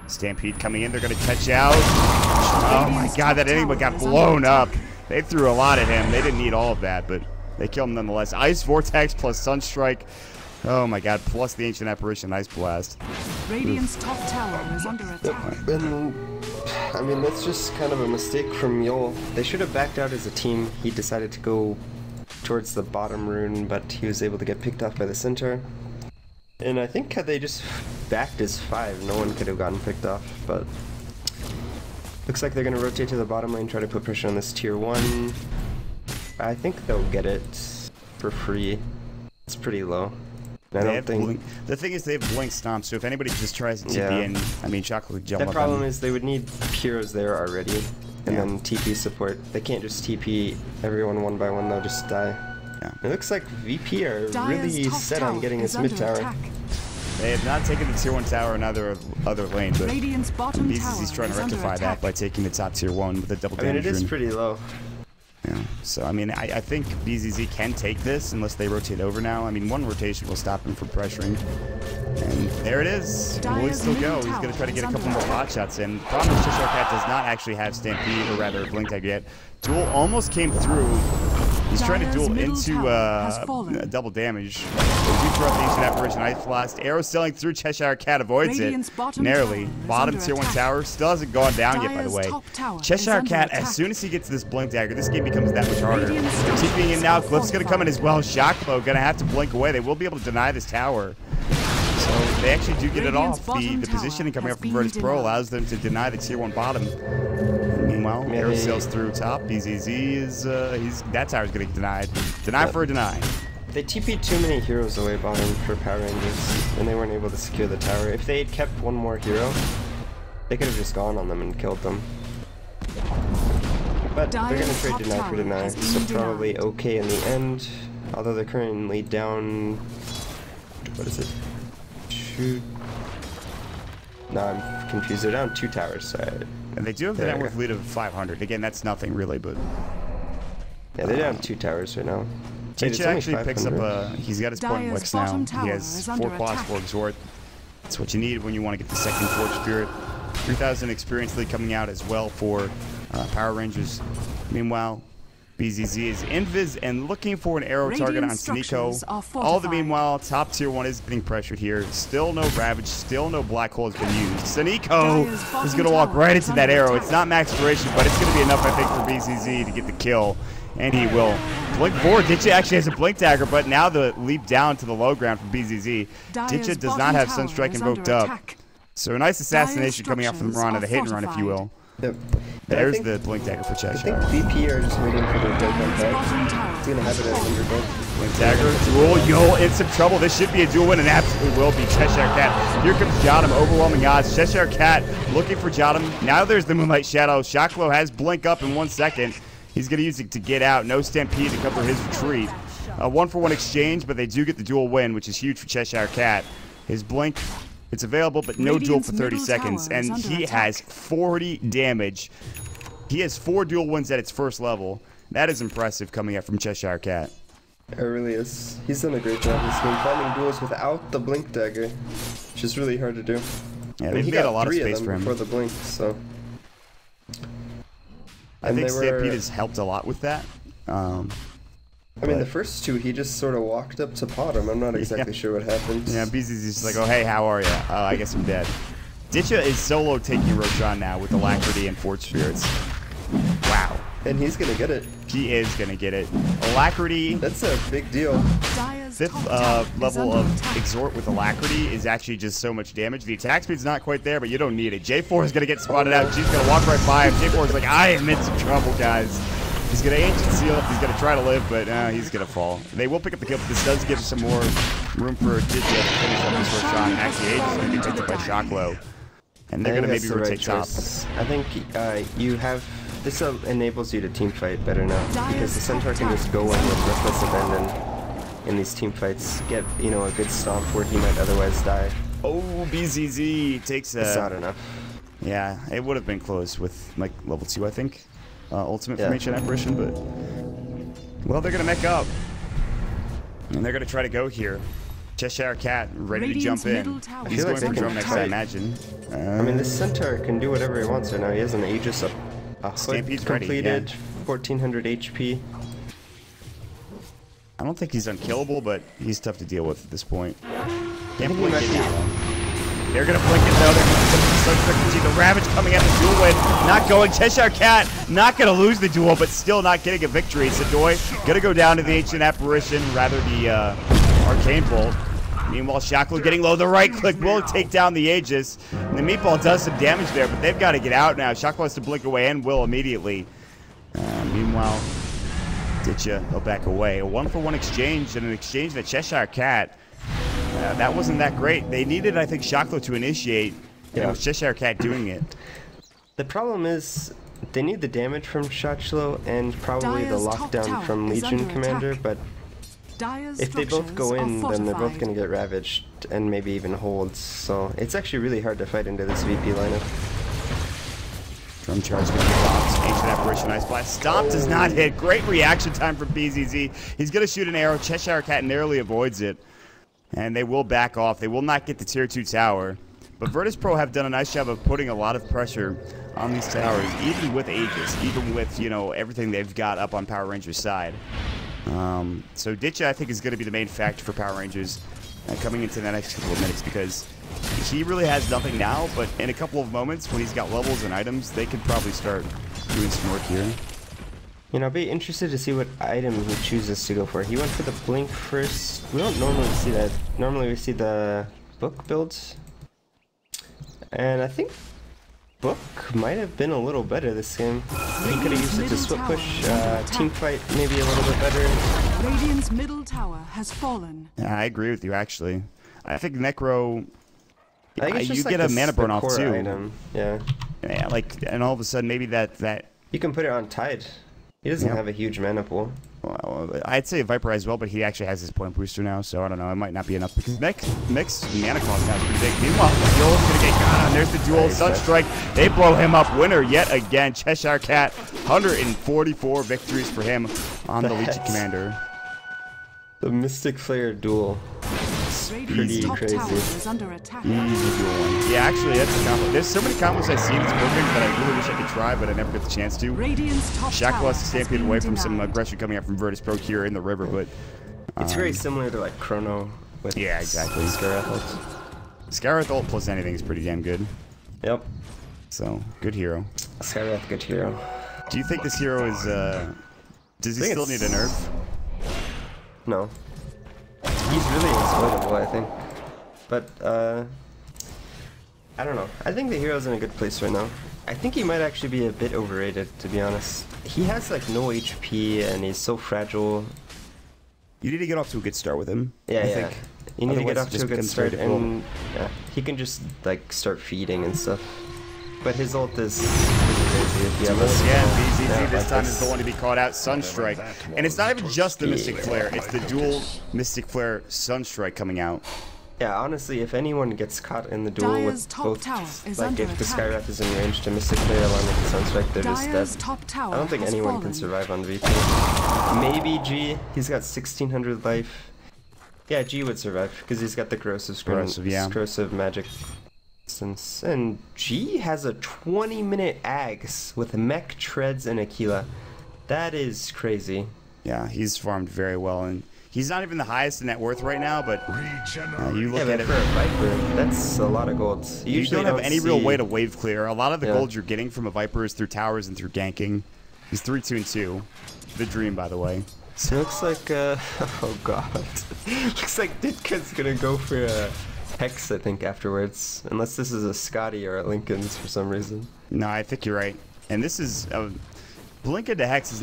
Speaker 4: Stampede coming in. They're going to catch out. Oh my god, that enemy got blown up. They threw a lot at him. They didn't need all of that, but they killed him nonetheless. Ice Vortex plus Sunstrike. Oh my god, plus the Ancient Apparition Ice Blast.
Speaker 1: Radiant's top tower is under attack.
Speaker 5: And, I mean, that's just kind of a mistake from Yul. They should have backed out as a team. He decided to go towards the bottom rune, but he was able to get picked off by the center. And I think had they just backed as 5, no one could have gotten picked off, but looks like they're going to rotate to the bottom lane, try to put pressure on this tier 1. I think they'll get it for free. It's pretty low. I don't think...
Speaker 4: The thing is, they have Blink Stomp, so if anybody just tries to TP in, I mean, Chocolate would jump up.
Speaker 5: The problem is they would need heroes there already, and then TP support. They can't just TP everyone one by one, they'll just die. Yeah. It looks like VP are really set on getting this mid tower.
Speaker 4: They have not taken the tier 1 tower in other lane, but
Speaker 1: BZZ's
Speaker 4: trying to rectify that by taking the top tier 1 with a double damage.
Speaker 5: I mean, it is pretty low.
Speaker 4: Yeah. So, I mean, I think BZZ can take this unless they rotate over now. I mean, one rotation will stop him from pressuring. And there it is. Will he still go? He's going to try to get a couple more pot shots in. Problem is, Cheshire Cat does not actually have Stampede, or rather Blink Tag yet. Duel almost came through. He's trying to duel into double damage. We throw out the Ancient Apparition Ice Blast. Arrow selling through. Cheshire Cat avoids it narrowly. Bottom tier 1 tower still hasn't gone down yet, by the way. Cheshire Cat, as soon as he gets this Blink Dagger, this game becomes that much harder. They're TPing in now. Glyph's going to come in as well. Shocklow going to have to blink away. They will be able to deny this tower. So they actually do get it off. The positioning coming up from Virtus Pro allows them to deny the tier 1 bottom. Meanwhile, Arrow sails through top. BZZ is, that tower's going to get denied. Deny for a deny.
Speaker 5: They TP'd too many heroes away bottom for Power Rangers, and they weren't able to secure the tower. If they had kept one more hero, they could have just gone on them and killed them. But they're going to trade deny for deny, so probably okay in the end. Although they're currently down... What is it? No, I'm confused. They're down 2 towers, so...
Speaker 4: And they do have the net worth lead of 500. Again, that's nothing really, but...
Speaker 5: Yeah, they're down 2 towers right now.
Speaker 4: Tincha actually picks up a... He's got his point in Wix now. He has 4 quads for Exhort. That's what you need when you want to get the second Forge Spirit. 3,000 experience lead coming out as well for Power Rangers. Meanwhile, BZZ is invis and looking for an arrow target on
Speaker 1: structures
Speaker 4: Sneeko.
Speaker 1: are
Speaker 4: All the
Speaker 1: fortified.
Speaker 4: meanwhile, top tier 1 is getting pressured here. Still no Ravage, still no Black Hole has been used. Sneeko
Speaker 1: Dyer's
Speaker 4: is
Speaker 1: bottom
Speaker 4: going to walk
Speaker 1: tower
Speaker 4: right
Speaker 1: is
Speaker 4: into that
Speaker 1: under
Speaker 4: arrow.
Speaker 1: attack.
Speaker 4: It's not max duration, but it's going to be enough, I think, for BZZ to get the kill. And he will. Blink forward. Ditcha actually has a Blink Dagger, but now the leap down to the low ground from BZZ.
Speaker 1: Dyer's
Speaker 4: Ditcha does
Speaker 1: bottom
Speaker 4: not have
Speaker 1: tower
Speaker 4: Sunstrike
Speaker 1: is
Speaker 4: invoked
Speaker 1: under
Speaker 4: up.
Speaker 1: attack.
Speaker 4: So a nice assassination coming out from the
Speaker 1: structures
Speaker 4: Marana, the
Speaker 1: are
Speaker 4: hit and run, if you will.
Speaker 5: Yep.
Speaker 4: There's
Speaker 5: think-
Speaker 4: the Blink Dagger for
Speaker 5: I think
Speaker 4: Cheshire.
Speaker 5: VP are just waiting for the break on
Speaker 1: Dyer's
Speaker 5: back.
Speaker 1: bottom tower
Speaker 5: He's gonna have it at underdog.
Speaker 4: Blink Dagger, duel, yo, in some trouble. This should be a duel win, and absolutely will be. Cheshire Cat. Here comes Jotum, overwhelming odds. Cheshire Cat looking for Jotum. Now there's the Moonlight Shadow. Shocklow has Blink up in 1 second. He's going to use it to get out. No Stampede to cover his retreat. A 1-for-1 exchange, but they do get the dual win, which is huge for Cheshire Cat. His Blink, it's available, but no duel for 30
Speaker 1: Radiant's
Speaker 4: seconds,
Speaker 1: middle
Speaker 4: and
Speaker 1: tower is
Speaker 4: he
Speaker 1: under
Speaker 4: has
Speaker 1: attack.
Speaker 4: 40 damage. He has 4 dual wins at its first level. That is impressive coming out from Cheshire Cat.
Speaker 5: It really is. He's done a great job this game, finding duels without the Blink Dagger, which is really hard to do.
Speaker 4: Yeah,
Speaker 5: And
Speaker 4: they've
Speaker 5: he
Speaker 4: made
Speaker 5: got
Speaker 4: a lot of
Speaker 5: 3
Speaker 4: space
Speaker 5: them
Speaker 4: for him.
Speaker 5: before the Blink, so.
Speaker 4: I
Speaker 5: And
Speaker 4: think
Speaker 5: they were-
Speaker 4: Stampede has helped a lot with that.
Speaker 5: I mean, the first 2, he just sort of walked up to pot him. I'm not exactly sure what happened.
Speaker 4: Yeah, BZ's just like, oh, hey, how are you? Oh, I guess I'm dead. Ditcha is solo taking Roshan now with Alacrity and Forge Spirits. Wow.
Speaker 5: And he's gonna get it.
Speaker 4: He is going to get it. Alacrity,
Speaker 5: That's a big deal.
Speaker 1: Dyer's
Speaker 4: 5th
Speaker 1: top tower is
Speaker 4: level
Speaker 1: under
Speaker 4: of
Speaker 1: attack.
Speaker 4: Exhort with Alacrity is actually just so much damage. The attack speed's not quite there, but you don't need it. J4 is going to get spotted out. She's going to walk right by him. J4 is like, I am in some trouble, guys. He's going to Ancient Seal. He's going to try to live, but he's going to fall. They will pick up the kill, but this does give some more room for Ditcha to finish up this Roshan. Actually, Age is going to be picked up by Shocklow. And they're
Speaker 5: I
Speaker 4: going to
Speaker 5: think
Speaker 4: maybe
Speaker 5: that's the
Speaker 4: rotate top.
Speaker 5: choice. I think you have this enables you to team fight better now because the Centaur can just go in with Reckless Abandon in these team fights, get a good stomp where he might otherwise die.
Speaker 4: Oh, BZZ takes
Speaker 5: It's not
Speaker 4: a...
Speaker 5: enough.
Speaker 4: Yeah, it would have been close with like level 2, I think. Ultimate
Speaker 5: Yeah.
Speaker 4: from Ancient Apparition, but... Well, they're going to mech up. And they're going to try to go here. Cheshire Cat ready to jump
Speaker 1: Radiant's
Speaker 4: in.
Speaker 1: middle tower
Speaker 4: He's
Speaker 5: is
Speaker 4: going
Speaker 5: under
Speaker 4: for Drum
Speaker 5: attack.
Speaker 4: next, I imagine.
Speaker 5: I mean, this Centaur can do whatever he wants right now. He has an Aegis, a hood
Speaker 4: Stampede's ready,
Speaker 5: completed, 1400 HP.
Speaker 4: I don't think he's unkillable, but he's tough to deal with at this point. Can't
Speaker 5: he
Speaker 4: blink
Speaker 5: might
Speaker 4: it
Speaker 5: be.
Speaker 4: now. They're going to blink it though. They're going to put the Ravage coming at the duel win. Not going. Cheshire Cat not going to lose the duel, but still not getting a victory. Sadoy going to go down to the Ancient Apparition, rather the Arcane Bolt. Meanwhile, Shocklow getting low. The right click will take down the Aegis. And the Meatball does some damage there, but they've got to get out now. Shocklow has to blink away and will immediately. Meanwhile, Ditcha will back away. A 1-for-1 exchange, and an exchange that Cheshire Cat, that wasn't that great. They needed, I think, Shocklow to initiate. And it was Cheshire Cat doing it.
Speaker 5: The problem is they need the damage from Shocklow and probably
Speaker 1: Dyer's
Speaker 5: the
Speaker 1: top
Speaker 5: lockdown
Speaker 1: tower
Speaker 5: from
Speaker 1: is
Speaker 5: Legion
Speaker 1: under
Speaker 5: Commander,
Speaker 1: attack.
Speaker 5: but
Speaker 1: Dyer's
Speaker 5: if they both go
Speaker 1: structures
Speaker 5: in,
Speaker 1: are
Speaker 5: then they're both
Speaker 1: fortified.
Speaker 5: going to get ravaged and maybe even hold. So it's actually really hard to fight into this VP lineup.
Speaker 4: Drum charge going to be popped. Ancient Apparition Ice Blast. Stomp does not hit. Great reaction time from BZZ. He's going to shoot an arrow. Cheshire Cat narrowly avoids it. And they will back off. They will not get the tier 2 tower. But Virtus Pro have done a nice job of putting a lot of pressure on these towers, even with Aegis, even with, everything they've got up on Power Rangers' side. So Ditcha, I think, is going to be the main factor for Power Rangers coming into the next couple of minutes, because he really has nothing now, but in a couple of moments when he's got levels and items, they could probably start doing some work here.
Speaker 5: I'll be interested to see what item he chooses to go for. He went for the Blink first. We don't normally see that. Normally we see the Book builds. And I think Book might have been a little better this game. He could have used it to split push, team fight maybe a little bit better.
Speaker 1: Radiant's middle tower has fallen.
Speaker 4: Yeah, I agree with you, actually. I think Necro,
Speaker 5: I think it's just
Speaker 4: you
Speaker 5: like
Speaker 4: get a
Speaker 5: the
Speaker 4: mana burn off
Speaker 5: core
Speaker 4: too.
Speaker 5: Item. Yeah.
Speaker 4: Yeah, and all of a sudden maybe that
Speaker 5: You can put it on Tide. He doesn't
Speaker 4: Yep.
Speaker 5: have a huge mana pool.
Speaker 4: well, I'd say Viper as well, but he actually has his point booster now, so I don't know. It might not be enough because mix mana cost now is pretty big. Meanwhile, Yoel's gonna get got on. There's the dual
Speaker 5: Nice,
Speaker 4: Sunstrike. They blow him up. Winner yet again. Cheshire Cat. 144 victories for him on the Legion
Speaker 5: That's-
Speaker 4: Commander.
Speaker 5: The Mystic Flare duel.
Speaker 4: That's
Speaker 1: Radiant's
Speaker 5: pretty
Speaker 1: top
Speaker 5: crazy.
Speaker 1: tower is under attack.
Speaker 4: easy one. Yeah, actually, that's a combo. There's so many combos I see in this program that I really wish I could try, but I never get the chance to.
Speaker 1: Radiant's top
Speaker 4: Shackle
Speaker 1: tower
Speaker 4: has to
Speaker 1: has
Speaker 4: stampede
Speaker 1: been
Speaker 4: away from some
Speaker 1: denied.
Speaker 4: aggression coming out from Virtus Pro here in the river, but
Speaker 5: It's very similar to like Chrono with
Speaker 4: Yeah, exactly.
Speaker 5: Scarab ult.
Speaker 4: Skyrath ult plus anything is pretty damn good.
Speaker 5: Yep.
Speaker 4: So, good hero.
Speaker 5: Scarab, good hero.
Speaker 4: Do you think this hero is, does he
Speaker 5: I think
Speaker 4: still need a
Speaker 5: it's-
Speaker 4: nerf?
Speaker 5: No. He's really exploitable, I think. But, I don't know. I think the hero's in a good place right now. I think he might actually be a bit overrated, to be honest. He has, like, no HP, and he's so fragile.
Speaker 4: You need to get off to a good start with him.
Speaker 5: Yeah,
Speaker 4: I
Speaker 5: yeah.
Speaker 4: think.
Speaker 5: You need to get
Speaker 4: Otherwise,
Speaker 5: off
Speaker 4: it
Speaker 5: to a
Speaker 4: just
Speaker 5: good
Speaker 4: becomes very
Speaker 5: start,
Speaker 4: difficult.
Speaker 5: and yeah, he can just, like, start feeding and stuff. But his ult is pretty crazy if you have
Speaker 4: Once
Speaker 5: a-
Speaker 4: again,
Speaker 5: yeah,
Speaker 4: BZZ this
Speaker 5: like
Speaker 4: time is the one to be caught out. Sunstrike. And it's not even just the Mystic Flare, it's the dual Mystic Flare Sunstrike coming out.
Speaker 5: Yeah, honestly, if anyone gets caught in the duel
Speaker 1: Dyer's
Speaker 5: with
Speaker 1: top
Speaker 5: both,
Speaker 1: tower is
Speaker 5: like
Speaker 1: under
Speaker 5: if the
Speaker 1: attack.
Speaker 5: Skyrath is in range to Mystic Flare along with the Sunstrike, they're just
Speaker 1: Dyer's
Speaker 5: dead.
Speaker 1: top tower
Speaker 5: I don't think
Speaker 1: has
Speaker 5: anyone
Speaker 1: fallen.
Speaker 5: can survive on VP. Maybe G. He's got 1600 life. Yeah, G would survive because he's got the corrosive screen,
Speaker 4: Corrosive, yeah.
Speaker 5: corrosive magic. And G has a 20-minute Ags with mech, treads, and Aquila. That is crazy.
Speaker 4: Yeah, he's farmed very well, and he's not even the highest in net worth right now, but you look
Speaker 5: Yeah,
Speaker 4: at
Speaker 5: but
Speaker 4: it.
Speaker 5: for a Viper, that's a lot of gold.
Speaker 4: You
Speaker 5: usually
Speaker 4: don't have any real
Speaker 5: see-
Speaker 4: way to wave clear. A lot of the
Speaker 5: Yeah.
Speaker 4: gold you're getting from a Viper is through towers and through ganking. He's 3-2-2. The dream, by the way.
Speaker 5: So it looks like, oh god. Looks like Ditka's gonna go for a Hex, I think, afterwards. Unless this is a Scotty or a Lincoln's for some reason.
Speaker 4: No, I think you're right. And this is Blink into Hex is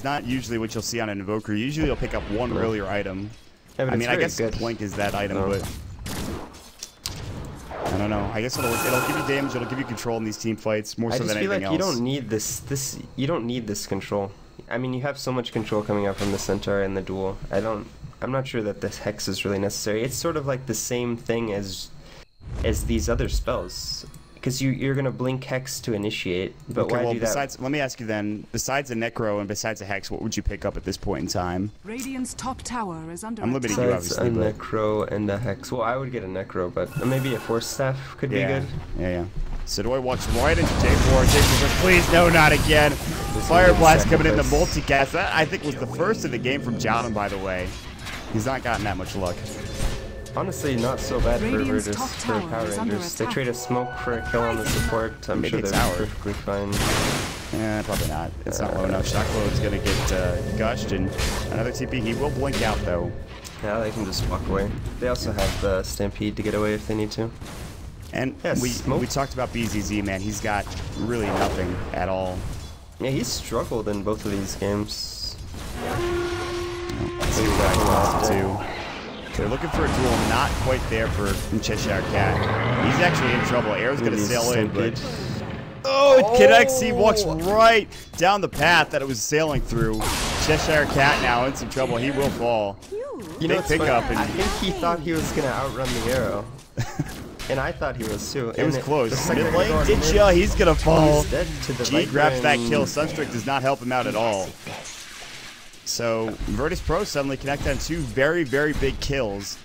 Speaker 4: not usually what you'll see on an Invoker. Usually you'll pick up one earlier item.
Speaker 5: Yeah, but
Speaker 4: I
Speaker 5: it's
Speaker 4: mean, I
Speaker 5: very
Speaker 4: guess
Speaker 5: good.
Speaker 4: Blink is that item,
Speaker 5: Oh.
Speaker 4: but I don't know. I guess it'll give you damage. It'll give you control in these team fights more
Speaker 5: I
Speaker 4: so
Speaker 5: just
Speaker 4: than
Speaker 5: feel
Speaker 4: anything
Speaker 5: like
Speaker 4: else.
Speaker 5: you don't need this you don't need this control. I mean, you have so much control coming out from the Centaur and the duel. I'm not sure that this Hex is really necessary. It's sort of like the same thing as these other spells. Because you're gonna blink Hex to initiate, but
Speaker 4: Okay,
Speaker 5: why
Speaker 4: well,
Speaker 5: do that?
Speaker 4: let me ask you then. Besides a Necro and besides a Hex, what would you pick up at this point in time?
Speaker 1: Radiant's top tower is under
Speaker 4: I'm limiting
Speaker 1: attack.
Speaker 4: you,
Speaker 5: Besides a
Speaker 4: obviously, but-
Speaker 5: Necro and a Hex. Well, I would get a Necro, but maybe a Force Staff could be
Speaker 4: Yeah,
Speaker 5: good.
Speaker 4: yeah. So do I watch right into J4? J4 goes, please, no, not again.
Speaker 5: This
Speaker 4: Fire
Speaker 5: is
Speaker 4: Blast coming in the
Speaker 5: sacrifice.
Speaker 4: multicast. That, I think, was the first of the game from Jalen, by the way. He's not gotten that much luck.
Speaker 5: Honestly, not so bad for
Speaker 1: Radiant's
Speaker 5: Virtus,
Speaker 1: top
Speaker 5: for
Speaker 1: tower
Speaker 5: Power
Speaker 1: is under
Speaker 5: Rangers. They
Speaker 1: attack.
Speaker 5: trade a smoke for a kill on the support. I'm
Speaker 4: Maybe
Speaker 5: sure
Speaker 4: it's
Speaker 5: they're
Speaker 4: Tower.
Speaker 5: perfectly fine.
Speaker 4: Probably not. It's not low enough. Shockload's going to get gushed, and another TP. He will blink out, though.
Speaker 5: Yeah, they can just walk away. They also have the Stampede to get away if they need to.
Speaker 4: And
Speaker 5: Yeah,
Speaker 4: we
Speaker 5: smoke.
Speaker 4: talked about BZZ, man. He's got really nothing at all.
Speaker 5: Yeah, he's struggled in both of these games.
Speaker 4: Let's see what I can do. They're looking for a duel, not quite there for Cheshire Cat. He's actually in trouble. Arrow's going to
Speaker 5: He's
Speaker 4: sail in, but...
Speaker 5: Stampede.
Speaker 4: Oh, it connects. He walks right down the path that it was sailing through. Cheshire Cat now in some trouble. He will fall.
Speaker 5: You
Speaker 4: Big
Speaker 5: know, what's
Speaker 4: pickup
Speaker 5: funny?
Speaker 4: and-
Speaker 5: I think he thought he was gonna outrun the arrow. And I thought he was too.
Speaker 4: It was close.
Speaker 5: Mid
Speaker 4: Mid lane, did ya? He's going to fall.
Speaker 5: He's dead to the
Speaker 4: G
Speaker 5: Viper
Speaker 4: grabs that
Speaker 5: and-
Speaker 4: kill. Sunstrike does not help him out at all. So Virtus Pro suddenly connect on two very, very big kills.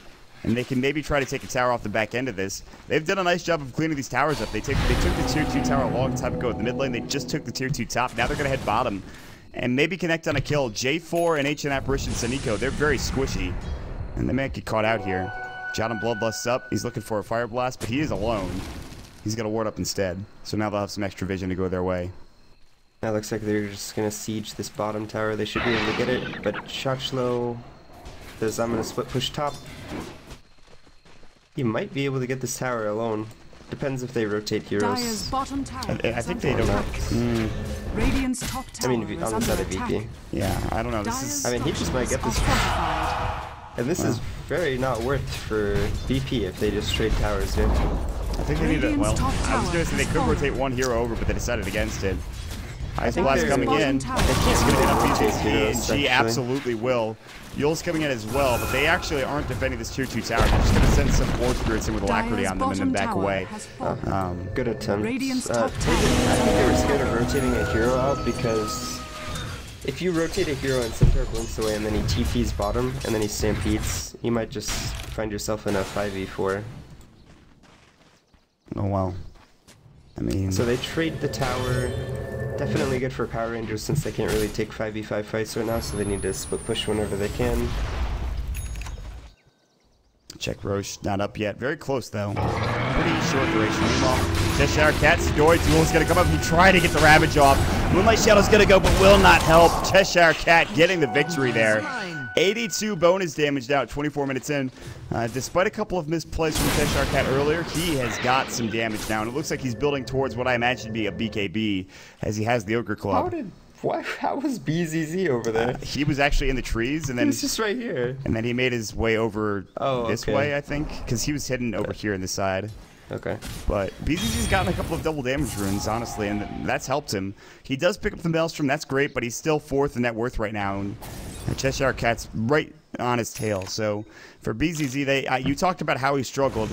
Speaker 4: And they can maybe try to take a tower off the back end of this. They've done a nice job of cleaning these towers up. They took the tier 2 tower a long time ago at the mid lane. They just took the tier 2 top. Now they're going to head bottom. And maybe connect on a kill. J4 and Ancient Apparition Saniko, they're very squishy. And they might get caught out here. Jotun Bloodlust's up. He's looking for a Fire Blast, but he is alone. He's going to ward up instead. So now they'll have some extra vision to go their way.
Speaker 5: That looks like they're just gonna siege this bottom tower. They should be able to get it, but Shachlo says I'm gonna split push top. He might be able to get this tower alone. Depends if they rotate
Speaker 1: Dyer's
Speaker 5: heroes.
Speaker 1: bottom tower
Speaker 4: I
Speaker 1: is
Speaker 4: think
Speaker 1: under
Speaker 4: they don't.
Speaker 1: attack. Radiant's top
Speaker 5: I
Speaker 1: tower
Speaker 5: mean,
Speaker 1: is
Speaker 5: on the
Speaker 1: under
Speaker 5: side of
Speaker 1: attack.
Speaker 5: VP.
Speaker 4: Yeah, I don't know. This is.
Speaker 1: Dyer's
Speaker 5: I mean, he just might get
Speaker 1: structures
Speaker 5: this.
Speaker 1: are fortified.
Speaker 5: And this is very not worth for VP if they just trade towers here.
Speaker 4: I think they need it. Well,
Speaker 1: Radiant's top
Speaker 4: I was
Speaker 1: tower
Speaker 4: going to say they
Speaker 1: has
Speaker 4: could
Speaker 1: fallen.
Speaker 4: rotate one hero over, but they decided against it. Ice
Speaker 5: think
Speaker 4: Blast
Speaker 5: they're-
Speaker 4: coming in.
Speaker 1: Bottom tower
Speaker 5: They
Speaker 1: is
Speaker 5: can't
Speaker 4: He's going to hit
Speaker 5: really
Speaker 4: up
Speaker 5: rotate
Speaker 4: BZZ,
Speaker 5: heroes,
Speaker 4: and G
Speaker 5: actually.
Speaker 4: absolutely will. Yule's coming in as well, but they actually aren't defending this tier 2 tower. They're just going to send some War Spirits in with Alacrity
Speaker 1: Dyer's
Speaker 4: on them and then
Speaker 1: bottom
Speaker 4: back
Speaker 1: tower
Speaker 4: away.
Speaker 1: has fallen.
Speaker 5: Good attempt.
Speaker 1: Radiant's top
Speaker 5: I
Speaker 1: tower
Speaker 5: think they were scared of rotating a hero out because if you rotate a hero and Centaur blinks away and then he TPs bottom and then he stampedes, he might just find yourself in a 5v4.
Speaker 4: Oh, well. I mean...
Speaker 5: So they trade the tower. Definitely good for Power Rangers since they can't really take 5v5 fights right now, so they need to split push whenever they can.
Speaker 4: Check Roche, not up yet. Very close, though. Pretty short duration. Meanwhile, Cheshire Cat, Sidori, Duel's going to come up and try to get the Ravage off. Moonlight Shadow's going to go, but will not help. Cheshire Cat getting the victory there. 82 bonus damage now at 24 minutes in. Despite a couple of misplays from Cheshire Cat earlier, he has got some damage now, and it looks like he's building towards what I imagine to be a BKB, as he has the Ogre Club.
Speaker 5: How was BZZ over there?
Speaker 4: He was actually in the trees, and then...
Speaker 5: He was just right here.
Speaker 4: And then he made his way over this way, I think, because he was hidden over here in the side.
Speaker 5: Okay.
Speaker 4: But BZZ's gotten a couple of double damage runes, honestly, and that's helped him. He does pick up the Maelstrom, that's great, but he's still 4th in net worth right now, and Cheshire Cat's right on his tail. So for BZZ, you talked about how he struggled,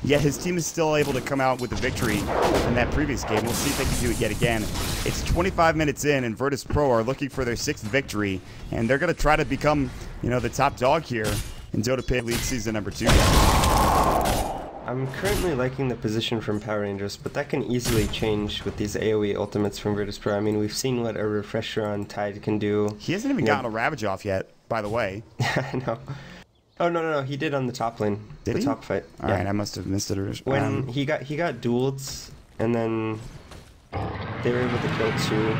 Speaker 4: yet his team is still able to come out with a victory in that previous game. We'll see if they can do it yet again. It's 25 minutes in, and Virtus Pro are looking for their 6th victory, and they're going to try to become, the top dog here in Dota Pit League Season number 2.
Speaker 5: I'm currently liking the position from Power Rangers, but that can easily change with these AoE ultimates from Virtus Pro. I mean, we've seen what a refresher on Tide can do.
Speaker 4: He hasn't even gotten a Ravage off yet, by the way.
Speaker 5: I know. Oh, no, he did on the top lane.
Speaker 4: Did he?
Speaker 5: Top fight.
Speaker 4: All right, I must have missed it.
Speaker 5: When he got dueled, and then they were able to kill 2.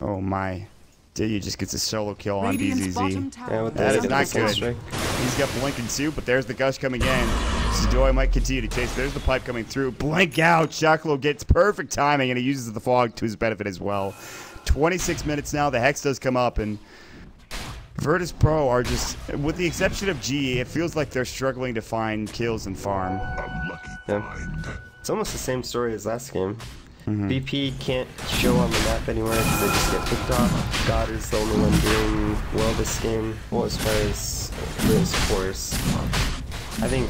Speaker 4: Oh my. Diddy just gets a solo kill on BZZ.
Speaker 5: Yeah,
Speaker 4: that is not good. He's got Blink and Soup, but there's the Gush coming in. Sidoi might continue to chase. There's the pipe coming through. Blink out. Shaklo gets perfect timing, and he uses the fog to his benefit as well. 26 minutes now. The Hex does come up, and Virtus Pro are just, with the exception of G, it feels like they're struggling to find kills and farm.
Speaker 5: Yeah. It's almost the same story as last game. BP can't show on the map anywhere because they just get picked off. God is the only one doing well this game. Well, as far as his force, I think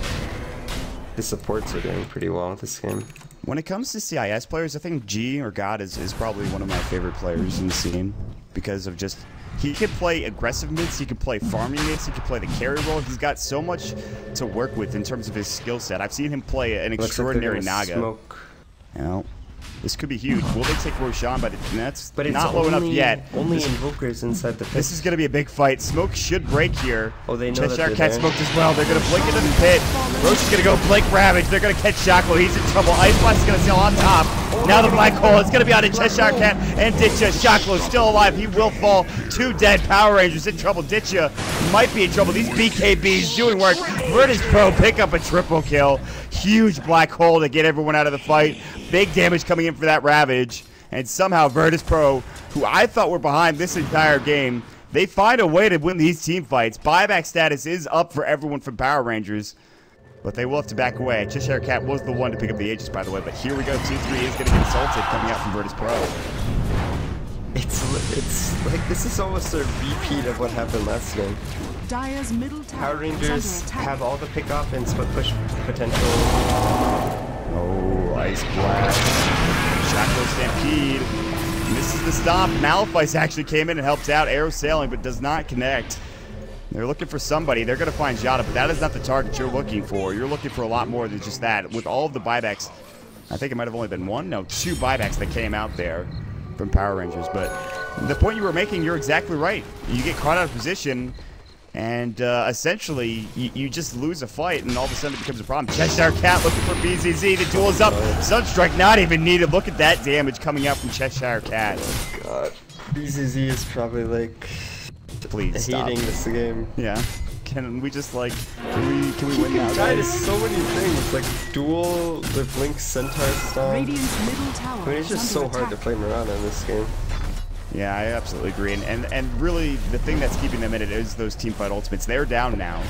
Speaker 5: the supports are doing pretty well this game.
Speaker 4: When it comes to CIS players, I think G or God is probably one of my favorite players in the scene because of just... He can play aggressive mids, he can play farming mids, he can play the carry role. He's got so much to work with in terms of his skill set. I've seen him play an extraordinary Naga.
Speaker 5: Smoke.
Speaker 4: This could be huge. Will they take Roshan by the nets?
Speaker 5: But it's
Speaker 4: not low enough yet.
Speaker 5: Only invokers inside the pit.
Speaker 4: This is going to be a big fight. Smoke should break here.
Speaker 5: Oh, they know
Speaker 4: Cheshire Cat smoked as well. They're going to blink into the pit. Roche is going to go blink Ravage. They're going to catch Shaklo. He's in trouble. Ice Blast is going to sail on top. Now the black hole. It's going to be on to Cheshire Cat and Ditcha. Shaklo still alive. He will fall. 2 dead Power Rangers in trouble. Ditcha might be in trouble. These BKBs doing work. Virtus Pro pick up a triple kill. Huge black hole to get everyone out of the fight. Big damage coming in for that Ravage. And somehow Virtus Pro, who I thought were behind this entire game, they find a way to win these team fights. Buyback status is up for everyone from Power Rangers, but they will have to back away. Cheshire Cat was the one to pick up the Aegis, by the way, but here we go. 2-3 is going to get assaulted coming out from Virtus Pro.
Speaker 5: It's like this is almost a repeat of what happened last game.
Speaker 1: Dire's middle tower
Speaker 5: Power Rangers have all the pick-off and split push potential.
Speaker 4: Oh, Ice Blast. Shaklo Stampede. Misses the stop. Malefice actually came in and helped out. Arrow sailing, but does not connect. They're looking for somebody. They're going to find Jada, but that is not the target you're looking for. You're looking for a lot more than just that. With all of the buybacks, I think it might have only been 2 buybacks that came out there from Power Rangers. But the point you were making, you're exactly right. You get caught out of position, and essentially, you just lose a fight, and all of a sudden it becomes a problem. Cheshire Cat looking for BZZ. The duel is up. Sunstrike not even needed. Look at that damage coming out from Cheshire Cat.
Speaker 5: Oh, God. BZZ is probably, like,
Speaker 4: please
Speaker 5: hating this game.
Speaker 4: Yeah. Can we just, like, can we win now,
Speaker 5: Tide
Speaker 4: guys?
Speaker 5: is so many things, like duel, the Blink Centaur stuff.
Speaker 1: Radiant's middle tower
Speaker 5: I mean, it's just so hard to play Mirana in this game.
Speaker 4: Yeah, I absolutely agree. And really, the thing that's keeping them in it is those teamfight ultimates. They're down now.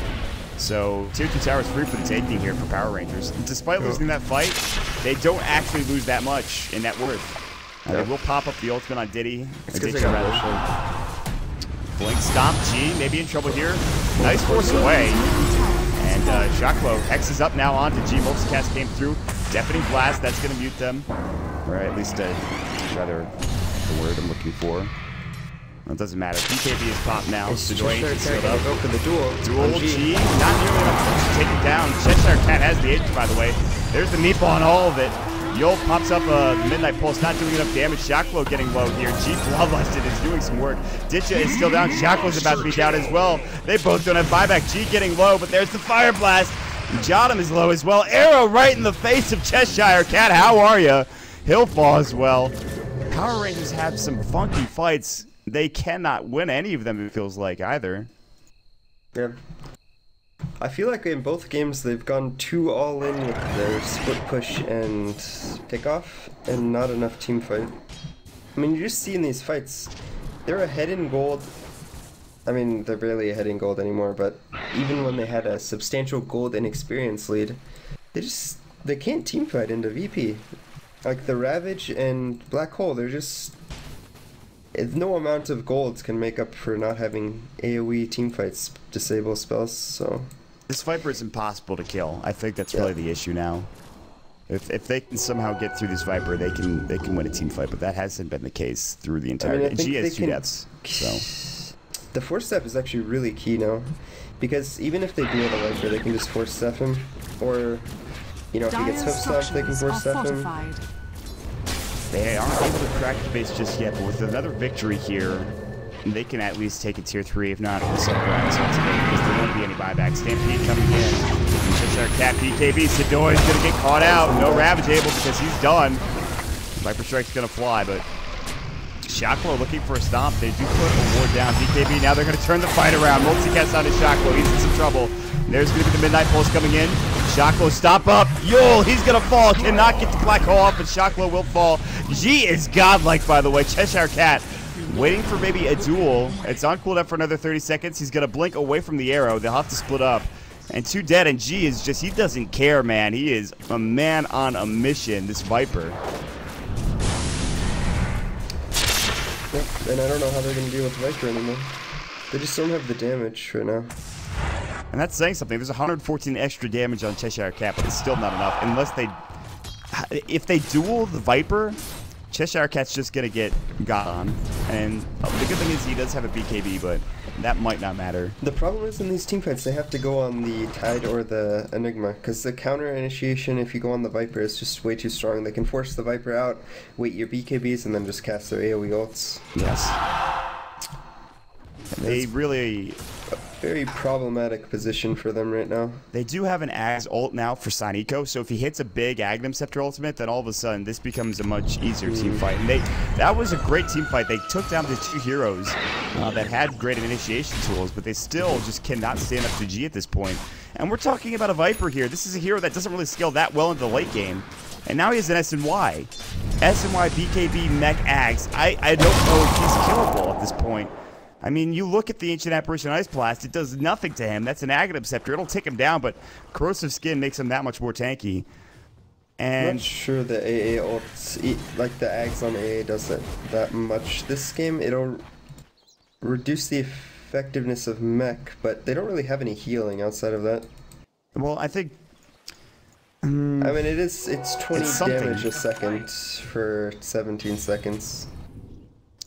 Speaker 4: So, Tier 2 tower is free for the taking here for Power Rangers. Despite losing that fight, they don't actually lose that much in net worth. They will pop up the ultimate on Diddy.
Speaker 5: It's because they got motion.
Speaker 4: Blink stop. G maybe in trouble here. Nice force away. And Shaklo Hex is up now onto G. Multicast came through. Deafening Blast. That's going to mute them. Or at least rather the word I'm looking for. It doesn't matter. BKB is popped now.
Speaker 5: It's
Speaker 4: Sidori
Speaker 5: Cheshire
Speaker 4: is
Speaker 5: Cat
Speaker 4: sealed
Speaker 5: gonna
Speaker 4: up.
Speaker 5: go for the duel.
Speaker 4: Dual
Speaker 5: on
Speaker 4: G. Not nearly enough to take it down. Cheshire Cat has the H, by the way. There's the meatball on all of it. Yol pops up a Midnight Pulse, not doing enough damage. Shaklo getting low here. G Bloodlusted is doing some work. Ditcha is still down. Shaklo's about to be down as well. They both don't have buyback. G getting low, but there's the Fire Blast. Jotum is low as well. Arrow right in the face of Cheshire Cat. How are you? He'll fall as well. Power Rangers have some funky fights. They cannot win any of them, it feels like, either.
Speaker 5: Yeah. I feel like in both games they've gone too all in with their split push and pickoff, and not enough team fight. I mean, you just see in these fights, they're ahead in gold. I mean, they're barely ahead in gold anymore, but even when they had a substantial gold and experience lead, they can't team fight into VP. Like the Ravage and Black Hole, they're just... no amount of golds can make up for not having AoE teamfights disable spells, so...
Speaker 4: This Viper is impossible to kill. I think that's really the issue now. If they can somehow get through this Viper, they can win a team fight, but that hasn't been the case through the entire game. G has 2 deaths, so...
Speaker 5: The force step is actually really key now, because even if they duel the Viper, they can just force step him, or, you know, if he gets hook stomped, they can force step him.
Speaker 4: They aren't able to crack the base just yet, but with another victory here, they can at least take a tier 3, if not the second round today, because there won't be any buyback. Stampede coming in. Cheshire Cat BKB. Sidori is going to get caught out. No Ravage able because he's done. Viper Strike's going to fly, but Shaklo looking for a stomp. They do put a ward down. BKB, now they're going to turn the fight around. Multicast on to Shaklo. He's in some trouble. There's going to be the Midnight Pulse coming in. Shaklo stop up. Yol, he's going to fall. Cannot get the Black Hole off, but Shaklo will fall. G is godlike, by the way. Cheshire Cat waiting for maybe a duel. It's on cooldown for another 30 seconds. He's going to blink away from the arrow. They'll have to split up. And 2 dead, and G is just, he doesn't care, man. He is a man on a mission, this Viper.
Speaker 5: Yep, and I don't know how they're going to deal with Viper anymore. They just don't have the damage right now.
Speaker 4: And that's saying something. There's 114 extra damage on Cheshire Cat, but it's still not enough. Unless they... If they duel the Viper, Cheshire Cat's just going to get got on. And the good thing is he does have a BKB, but that might not matter.
Speaker 5: The problem is in these teamfights, they have to go on the Tide or the Enigma, because the counter initiation, if you go on the Viper, is just way too strong. They can force the Viper out, wait your BKBs, and then just cast their AoE ults.
Speaker 4: Yes. They really...
Speaker 5: Very problematic position for them right now.
Speaker 4: They do have an Ags ult now for Saniko, so if he hits a big Agnum Scepter ultimate, then all of a sudden this becomes a much easier team fight. And that was a great team fight. They took down the 2 heroes that had great initiation tools, but they still just cannot stand up to G at this point. And we're talking about a Viper here. This is a hero that doesn't really scale that well into the late game. And now he has an SNY. SNY, BKB, Mech, Ags. I don't know if he's killable at this point. I mean, you look at the Ancient Apparition Ice Blast, it does nothing to him. That's an Aghanim Scepter. It'll take him down, but Corrosive Skin makes him that much more tanky. And
Speaker 5: I'm not sure the AA ults, like the Ags on AA does that much. This game, it'll reduce the effectiveness of Mech, but they don't really have any healing outside of that.
Speaker 4: Well, I think...
Speaker 5: I mean, it's 20 damage a second for 17 seconds.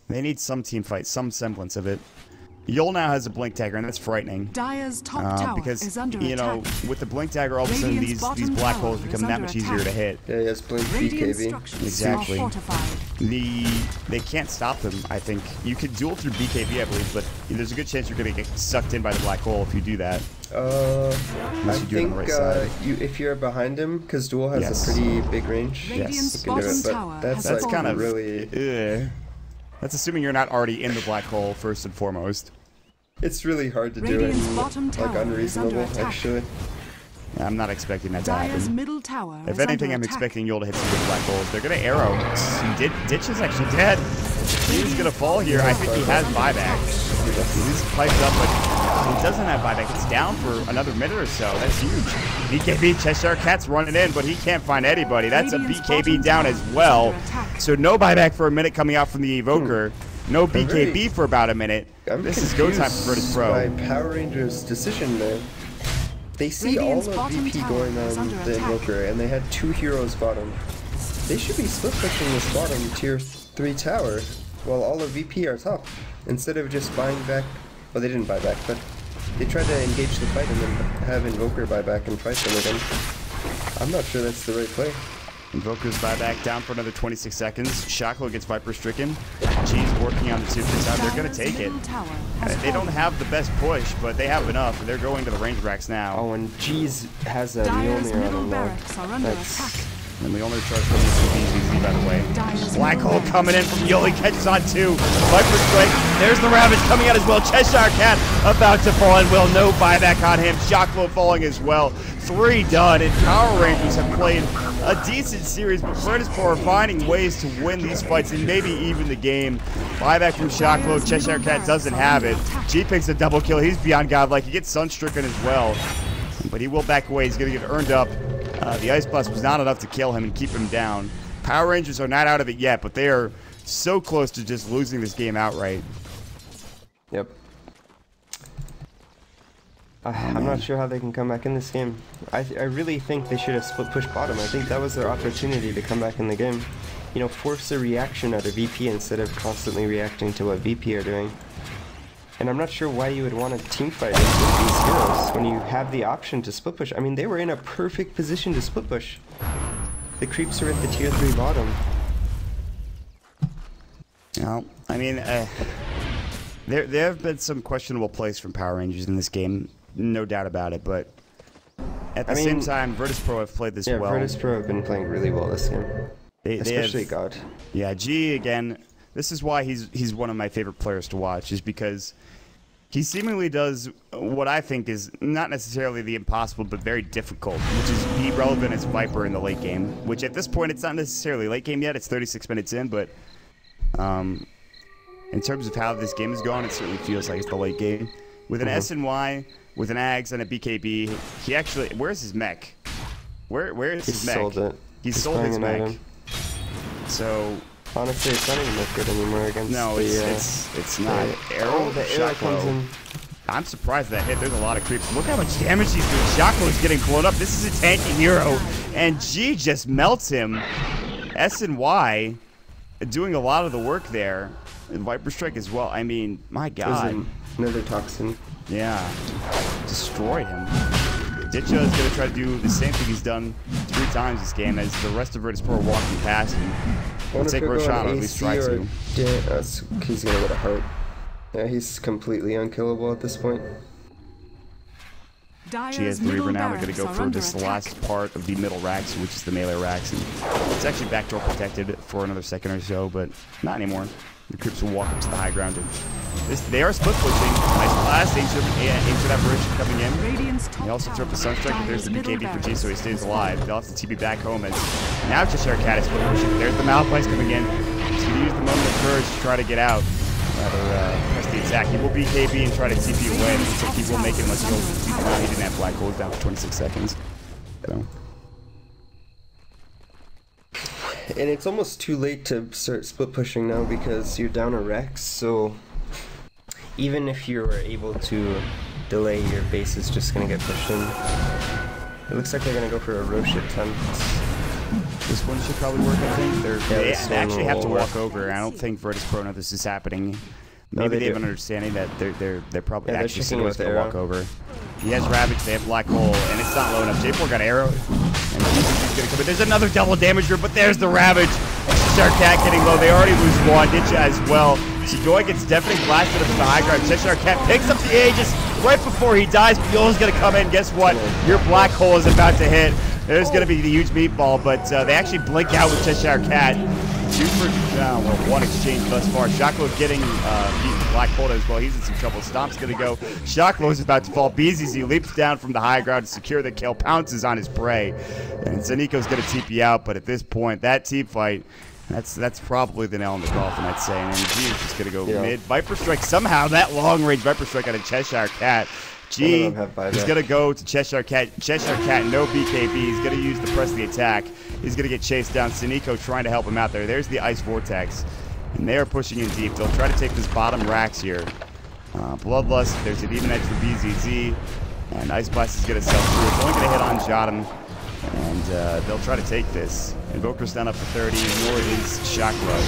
Speaker 4: They need some team fight, some semblance of it. Yol now has a Blink Dagger, and that's frightening.
Speaker 1: Dire's top tower
Speaker 4: because,
Speaker 1: is under
Speaker 4: you know,
Speaker 1: attack.
Speaker 4: with the Blink Dagger, all of a sudden these Black Holes become that much easier to hit.
Speaker 5: Yeah, yes, Blink
Speaker 1: Radiant
Speaker 5: BKB.
Speaker 1: structures
Speaker 4: Exactly.
Speaker 1: are fortified.
Speaker 4: They can't stop them, I think. You could duel through BKB, I believe, but there's a good chance you're going to get sucked in by the Black Hole if you do that.
Speaker 5: I think if you're behind him, because Duel has a pretty big range,
Speaker 1: Radiant's
Speaker 5: you can do it,
Speaker 1: tower
Speaker 5: but
Speaker 4: That's kind of
Speaker 5: really...
Speaker 4: That's assuming you're not already in the Black Hole, first and foremost.
Speaker 5: It's really hard to do it, like unreasonable, actually.
Speaker 4: I'm not expecting that to
Speaker 1: Dire's
Speaker 4: happen.
Speaker 1: middle tower
Speaker 4: If
Speaker 1: is
Speaker 4: anything,
Speaker 1: under
Speaker 4: I'm
Speaker 1: attack.
Speaker 4: expecting Yol to hit some good Black Holes. They're going to arrow. Ditch is actually dead. He's going to fall here. I think he has buyback. He's piped up, but he doesn't have buyback. It's down for another minute or so. That's huge. BKB, Cheshire Cat's running in, but he can't find anybody. That's a BKB down as well. So no buyback for a minute coming out from the Evoker. No BKB for about a minute. This is go time for Virtus Pro.
Speaker 5: By Power Rangers' decision there. They see all of VP going on the Invoker, and they had 2 heroes bottom. They should be split pushing this bottom tier 3 tower, while all of VP are top. Instead of just buying back, well, they didn't buy back, but they tried to engage the fight and then have Invoker buy back and fight them again. I'm not sure that's the right play.
Speaker 4: Invoker's buyback down for another 26 seconds. Shockwell gets Viper stricken. G's working on the 2-3 side. They're going to take it. They don't have the best push, but they have enough. They're going to the range racks now.
Speaker 5: Oh, and G's has a Mjolnir on him now. That's...
Speaker 4: And the only charge from this is easy, by the way. Black hole coming in from Yoli, catches on 2. Viper strike. There's the Ravage coming out as well. Cheshire Cat about to fall and will no buyback on him. Shockwell falling as well. 3 done, and Power Rangers have played a decent series, but Virtus Pro are finding ways to win these fights and maybe even the game. Buyback from Shockwell. Cheshire Cat doesn't have it. G picks a double kill. He's beyond godlike. He gets sunstricken as well, but he will back away. He's going to get earned up. The Ice Blast was not enough to kill him and keep him down. Power Rangers are not out of it yet, but they are so close to just losing this game outright.
Speaker 5: Yep. I'm not sure how they can come back in this game. I really think they should have split push bottom. I think that was their opportunity to come back in the game. You know, force a reaction out of VP instead of constantly reacting to what VP are doing. And I'm not sure why you would want to team fight with these heroes when you have the option to split push. I mean, they were in a perfect position to split push. The creeps are at the tier 3 bottom.
Speaker 4: Well, I mean, there have been some questionable plays from Power Rangers in this game, no doubt about it. But at the same time, Virtus Pro have played this well.
Speaker 5: Yeah, Virtus Pro have been playing really well this game, especially God.
Speaker 4: Yeah, G again. This is why he's one of my favorite players to watch, is because he seemingly does what I think is not necessarily the impossible, but very difficult, which is be relevant as Viper in the late game, which at this point, it's not necessarily late game yet. It's 36 minutes in, but in terms of how this game is going, it certainly feels like it's the late game. With an SNY, with an Ags, and a BKB, he actually... Where's his mech? Where is his mech?
Speaker 5: Sold it.
Speaker 4: He's sold his mech. So...
Speaker 5: Honestly, it's not even that good anymore against
Speaker 4: it's not. Arrow,
Speaker 5: the arrow comes in.
Speaker 4: I'm surprised that hit. There's a lot of creeps. Look how much damage he's doing. Shockwell is getting blown up. This is a tanky hero, and G just melts him. S and Y doing a lot of the work there. And Viper Strike as well. I mean, my God.
Speaker 5: Another toxin.
Speaker 4: Yeah. Destroyed him. Ditcha is going to try to do the same thing he's done 3 times this game as the rest of Virtus Pro are walking past him. We'll take Roshan, or at least try to.
Speaker 5: He's going to get a heart. Yeah, he's completely unkillable at this point.
Speaker 4: She has the Reaver now. We're going to go for this last part of the middle racks, which is the melee racks. And it's actually backdoor protected for another second or so, but not anymore. The creeps will walk up to the high ground. And they are split pushing. Nice blast. Ancient Apparition coming in. They also throw up the Sunstrike, but there's the BKB for G, so he stays alive. They'll have to TP back home as now Cheshire Cat is split pushing. There's the Malphite coming in. He's going to use the moment of courage to try to get out. Rather, press the attack. He will BKB and try to TP away. Looks like he will make it unless he goes to TP. He didn't have black holes down for 26 seconds. So.
Speaker 5: And it's almost too late to start split pushing now because you're down a Rex, so even if you were able to delay, your base is just going to get pushed in. It looks like they're going to go for a Roche attempt.
Speaker 4: This one should probably work, I think. They actually have to walk over. I don't think Virtus Pro knows this is happening. Maybe they have an understanding that they're probably actually going to walk over. He has Ravage, they have Black Hole, and it's not low enough. J4 got Arrow, and he's going to come in. There's another double damager, but there's the Ravage. Cheshire Cat getting low. They already lose one. Ditcha as well. Shidoy gets deafening blasted up to the high ground. Cheshire Cat picks up the Aegis right before he dies. Yola's going to come in. Guess what? Your Black Hole is about to hit. There's going to be the huge meatball, but they actually blink out with Cheshire Cat. 2 for 1 exchange thus far. Shockwell getting Black Hole as well. He's in some trouble. Stomp's going to go. Shockwell is about to fall. BZZ leaps down from the high ground to secure the kill. Pounces on his prey. And Zaniko's going to TP out, but at this point, that team fight, that's probably the nail in the coffin, I'd say. And G is just going to go mid. Viper Strike, somehow that long-range Viper Strike out of Cheshire Cat. G is going to go to Cheshire Cat. Cheshire Cat, no BKB. He's going to use the press of the attack. He's going to get chased down. Siniko trying to help him out there. There's the Ice Vortex. And they are pushing in deep. They'll try to take this bottom racks here. Bloodlust, there's an even edge for BZZ. And Ice Blast is going to sell through. It's only going to hit on Jotum. And they'll try to take this. Invoker's down up to 30, nor is Shockwell.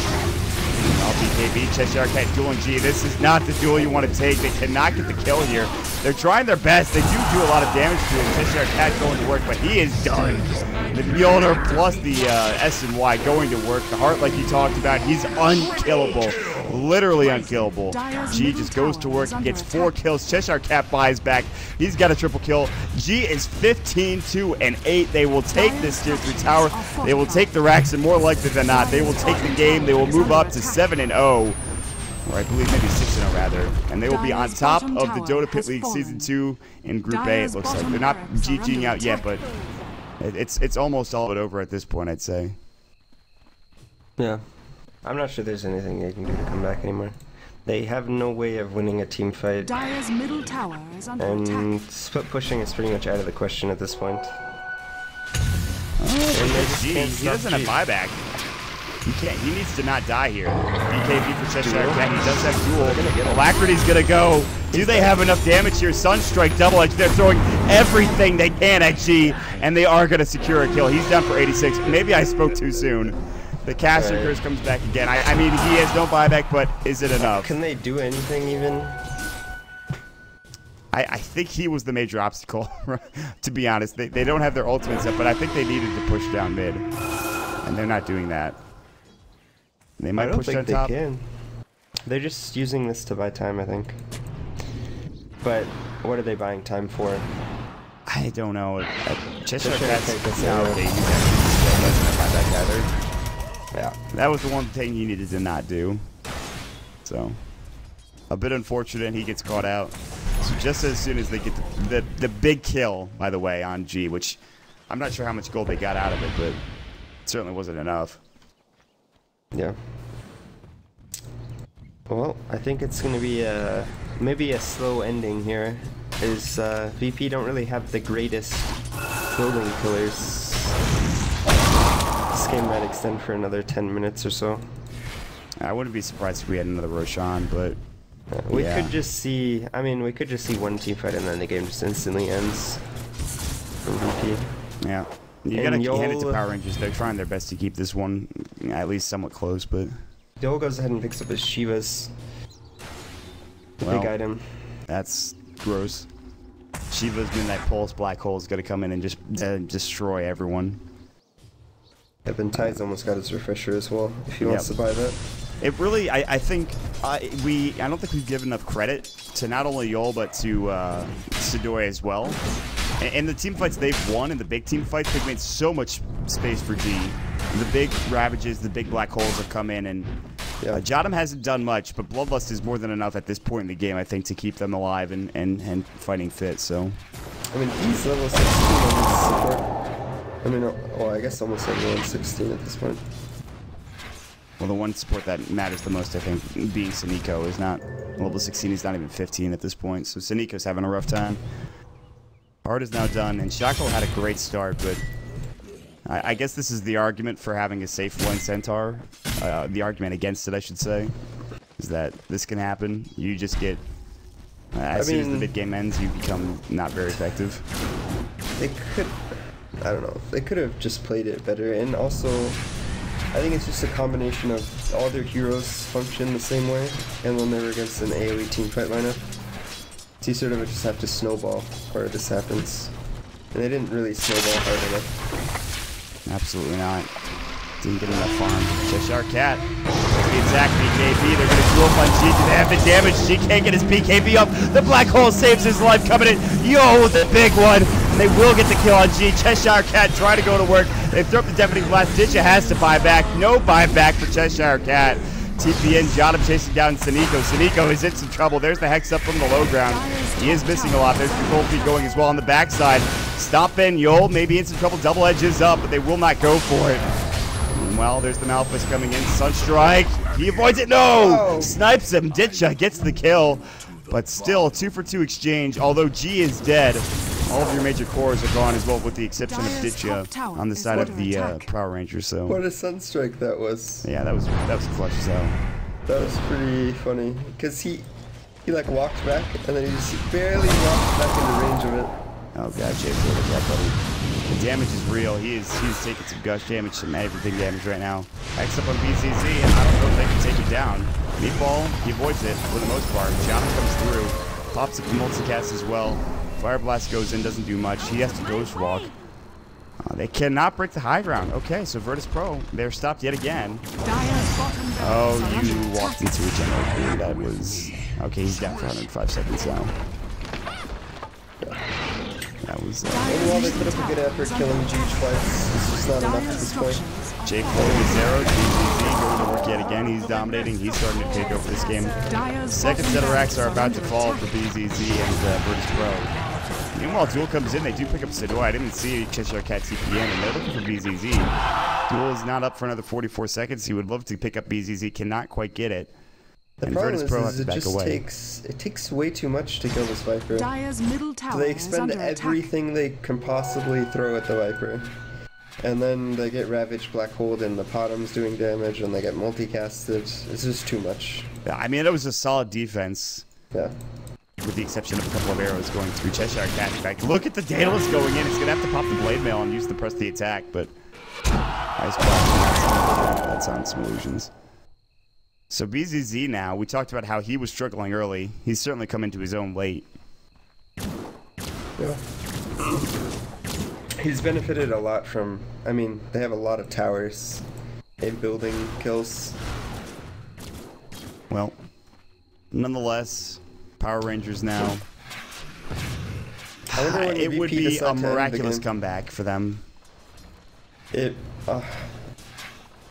Speaker 4: BKB, Cheshire Cat dueling G. This is not the duel you want to take. They cannot get the kill here. They're trying their best. They do a lot of damage to him. Cheshire Cat going to work, but he is done. The Mjolnir plus the S and Y going to work. The heart, like you talked about, he's unkillable. Literally unkillable. G just goes to work and gets 4 kills. Cheshire Cat buys back. He's got a triple kill. G is 15-2-8. They will take this tier 3 tower. They will take the racks, and more likely than not, they will take the game. They will move up to 7-0. Or I believe maybe 6-0 rather. And they will be on top of the Dota Pit League Season 2 in Group A, it looks like. They're not GGing out yet, but it's almost all but over at this point, I'd say.
Speaker 5: Yeah. I'm not sure there's anything they can do to come back anymore. They have no way of winning a team fight.
Speaker 1: Dire's middle tower is under
Speaker 5: And
Speaker 1: attack.
Speaker 5: split pushing is pretty much out of the question at this point.
Speaker 4: He doesn't have buyback. He can't. He needs to not die here. BKB for Cheshire Cat. He does have duel. Alacrity's gonna go. Do they have enough damage here? Sunstrike, double edge. They're throwing everything they can at G, and they are gonna secure a kill. He's down for 86. Maybe I spoke too soon. The caster curse comes back again. I mean, he has no buyback, but is it enough?
Speaker 5: Can they do anything even?
Speaker 4: I think he was the major obstacle, to be honest. They don't have their ultimates up, but I think they needed to push down mid, and they're not doing that. They might push down top.
Speaker 5: Can. They're just using this to buy time, I think. But what are they buying time for?
Speaker 4: I don't know. Cheshire
Speaker 5: Cat's
Speaker 4: Cat's
Speaker 5: nowadays
Speaker 4: doesn't have buyback either.
Speaker 5: Yeah.
Speaker 4: That was the one thing he needed to not do. So, a bit unfortunate he gets caught out. So just as soon as they get the big kill, by the way, on G, which I'm not sure how much gold they got out of it, but it certainly wasn't enough.
Speaker 5: Yeah. Well, I think it's going to be maybe a slow ending here. Is VP don't really have the greatest building killers. This game might extend for another 10 minutes or so.
Speaker 4: I wouldn't be surprised if we had another Roshan, but
Speaker 5: we could just see. I mean, we could just see one team fight and then the game just instantly ends from VP.
Speaker 4: Yeah. You gotta hand it to Power Rangers. They're trying their best to keep this one at least somewhat close, but
Speaker 5: Yol goes ahead and picks up his Shivas. The big item.
Speaker 4: That's gross. Shiva's been that pulse black hole is gonna come in and just destroy everyone.
Speaker 5: Yeah, then Ty's almost got his refresher as well, if he wants to buy that.
Speaker 4: It really, I think, I don't think we've given enough credit to not only Yol, but to Sidoi as well. And the team fights they've won, and the big team fights, they've made so much space for G. The big ravages, the big black holes have come in, and Jotum hasn't done much, but Bloodlust is more than enough at this point in the game, I think, to keep them alive and fighting fit, so.
Speaker 5: I mean, he's level 16 on support. I mean, well, I guess almost everyone's 16 at this point.
Speaker 4: Well, the one support that matters the most, I think, being Saniko, is not level 16. He's not even 15 at this point, so Saniko's having a rough time. Hard is now done, and Shackle had a great start, but I guess this is the argument for having a safe one Centaur. The argument against it, I should say, is that this can happen. You just get, as soon as the mid-game ends, you become not very effective.
Speaker 5: They could, I don't know, they could have just played it better, and also, I think it's just a combination of all their heroes function the same way, and when they were against an AoE teamfight lineup, so you sort of just have to snowball where this happens. And they didn't really snowball hard enough.
Speaker 4: Absolutely not. Didn't get enough farm. Cheshire Cat. The attack BKB. They're going to duel on G. Do they have the damage? G can't get his BKB up. The black hole saves his life coming in. Yo, the big one. And they will get the kill on G. Cheshire Cat trying to go to work. They throw up the deafening blast. Ditcha has to buy back. No buyback for Cheshire Cat. TPN, Jotum chasing down Saniko. Saniko is in some trouble. There's the hex up from the low ground. He is missing a lot. There's the cold feet going as well on the backside. Stop in Yol. Maybe in some trouble. Double edges up, but they will not go for it. And well, there's the Malphus coming in. Sunstrike. He avoids it. No! Snipes him. Ditcha gets the kill. But still, 2-for-2 exchange. Although G is dead, all of your major cores are gone as well, with the exception of Ditcha on the side of the Power Rangers. So
Speaker 5: what a Sunstrike that was.
Speaker 4: Yeah, that was clutch as hell.
Speaker 5: That was pretty funny, because he like walked back, and then he just barely walked back into range of it.
Speaker 4: Oh god, Jay, that buddy. The damage is real. He's taking some gush damage, some everything damage right now. X up on BZZ, and I don't know if they can take him down. Meatball, he avoids it for the most part. Gianna comes through, pops up the multicast as well. Fire Blast goes in, doesn't do much. He has to Ghost Walk. They cannot break the high ground. Okay, so Virtus Pro, they're stopped yet again. Oh, you walked into a general. That was... Okay, he's down for 105 seconds now. That was...
Speaker 5: Overall, they put up a good effort killing G twice. It's just not enough at this point.
Speaker 4: J4 with Zero, GGZ going to work yet again. He's dominating. He's starting to take over this game. Second set of racks are about to fall for BZZ and Virtus Pro. Meanwhile, Duel comes in. They do pick up Sidoi. I didn't see Cheshire Cat TPN, and they're looking for BZZ. Duel is not up for another 44 seconds. He would love to pick up BZZ, cannot quite get it.
Speaker 5: The problem is it just takes way too much to kill this Viper. So they expend everything they can possibly throw at the Viper. And then they get Ravaged Black Hold and the Bottom's doing damage, and they get multicasted. It's just too much.
Speaker 4: Yeah, I mean, it was a solid defense.
Speaker 5: Yeah. With
Speaker 4: the exception of a couple of arrows going through Cheshire Cat. In fact, look at the Daedalus going in. It's going to have to pop the Blade Mail and use the press the attack, but nice block. That's on some illusions. So BZZ now, we talked about how he was struggling early. He's certainly come into his own late.
Speaker 5: Yeah. He's benefited a lot from, I mean, they have a lot of towers and building kills.
Speaker 4: Well, nonetheless, Power Rangers now.
Speaker 5: I wonder when
Speaker 4: it would be a miraculous comeback for them.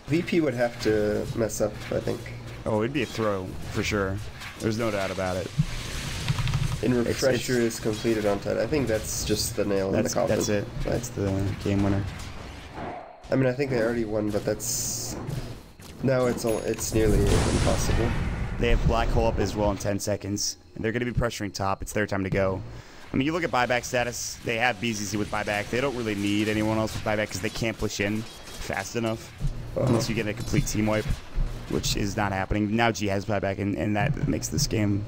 Speaker 4: VP would have to mess up, I think. Oh, it'd be a throw, for sure. There's no doubt about it.
Speaker 5: And Refresher is completed on time. I think that's just the nail in the coffin.
Speaker 4: That's it. That's the game winner.
Speaker 5: I mean, I think they already won, but that's... No, it's nearly impossible.
Speaker 4: They have Black Hole up as well in 10 seconds. And they're going to be pressuring top. It's their time to go. I mean, you look at buyback status. They have BZZ with buyback. They don't really need anyone else with buyback because they can't push in fast enough. Unless you get a complete team wipe, which is not happening. Now G has buyback, and that makes this game,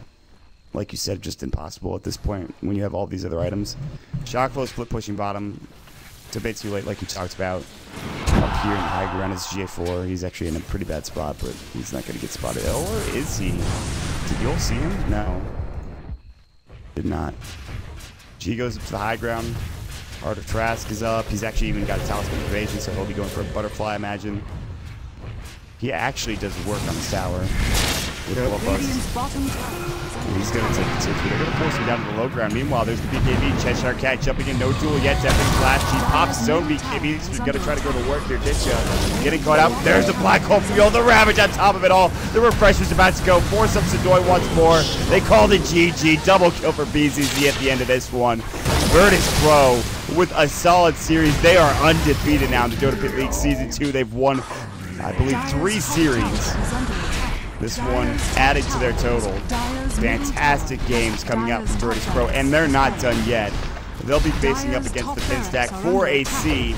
Speaker 4: like you said, just impossible at this point when you have all these other items. Shockflow split pushing bottom. It's a bit too late, like you talked about. Up here in the high ground is J4. He's actually in a pretty bad spot, but he's not going to get spotted. Or is he? Did you all see him? No. Did not. G goes up to the high ground. Art of Trask is up. He's actually even got a Talisman of Evasion, so he'll be going for a Butterfly, I imagine. He actually does work on the tower. With he's going to take the tip. They're going to force him down to the low ground. Meanwhile, there's the BKB. Cheshire Cat jumping in. No duel yet. Definitely flash. He pops his own BKB. He's going to try to go to work here. Ditcha getting caught out. There's the Black Hole Field. The Ravage on top of it all. The Refresher's about to go. Force up Sidoi once more. They called it GG. Double kill for BZZ at the end of this one. Virtus Pro with a solid series. They are undefeated now in the Dota Pit League Season 2. They've won, I believe, 3 series. This one added to their total. Fantastic games coming out from Virtus Pro, and they're not done yet. They'll be facing up against the Pinstack for AC,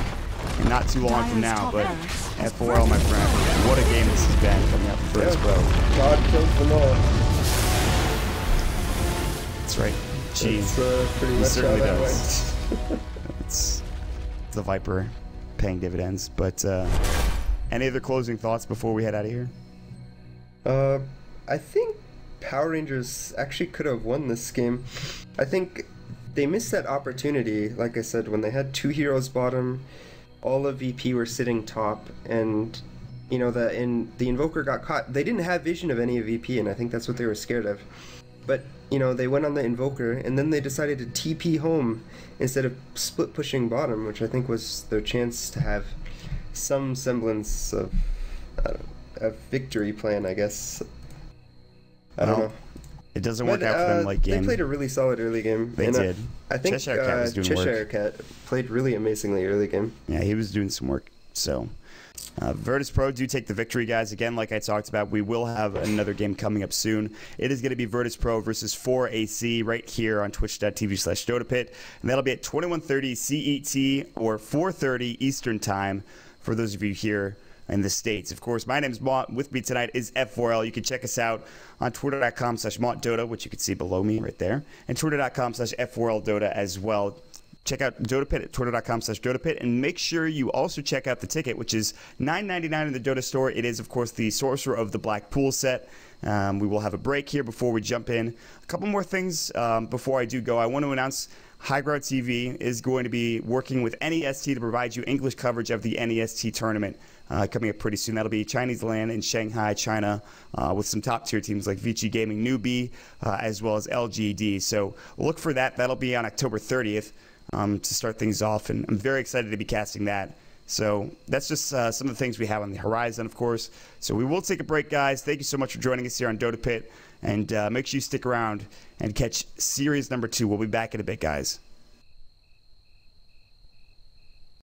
Speaker 4: and not too long from now, but F4L, my friend, what a game this has been coming out from Virtus Pro.
Speaker 5: God kills them all.
Speaker 4: That's right. Jeez.
Speaker 5: Pretty much certainly does.
Speaker 4: It's the Viper paying dividends, but any other closing thoughts before we head out of here?
Speaker 5: I think Power Rangers actually could have won this game. I think they missed that opportunity, like I said, when they had 2 heroes bottom, all of VP were sitting top, and, you know, the Invoker got caught. They didn't have vision of any of VP, and I think that's what they were scared of. But, you know, they went on the Invoker, and then they decided to TP home instead of split pushing bottom, which I think was their chance to have some semblance of, a victory plan, I guess. I don't know.
Speaker 4: It doesn't work out for them late game.
Speaker 5: They played a really solid early game.
Speaker 4: They did.
Speaker 5: I think
Speaker 4: Cheshire Cat was doing
Speaker 5: Cheshire Cat played really amazingly early game.
Speaker 4: Yeah, he was doing some work. So, Virtus Pro do take the victory, guys. Again, like I talked about, we will have another game coming up soon. It is going to be Virtus Pro versus 4AC right here on twitch.tv/DotaPit. And that'll be at 21:30 CET or 4:30 Eastern Time for those of you here in the States. Of course, my name is Mont. With me tonight is F4L. You can check us out on twitter.com/MontDota, which you can see below me right there, and twitter.com/F4LDota as well. check out DotaPit at twitter.com/DotaPit, and make sure you also check out the ticket, which is $9.99 in the Dota store. It is, of course, the Sorcerer of the Black Pool set. We will have a break here before we jump in. A couple more things before I do go. I want to announce Highground TV is going to be working with NEST to provide you English coverage of the NEST tournament coming up pretty soon. That'll be Chinese land in Shanghai, China, with some top-tier teams like Vici Gaming Newbie, as well as LGD. So we'll look for that. That'll be on October 30th. To start things off, and I'm very excited to be casting that. So that's just some of the things we have on the horizon, of course. So we will take a break, guys. Thank you so much for joining us here on Dota Pit, and make sure you stick around and catch series number 2. We'll be back in a bit, guys.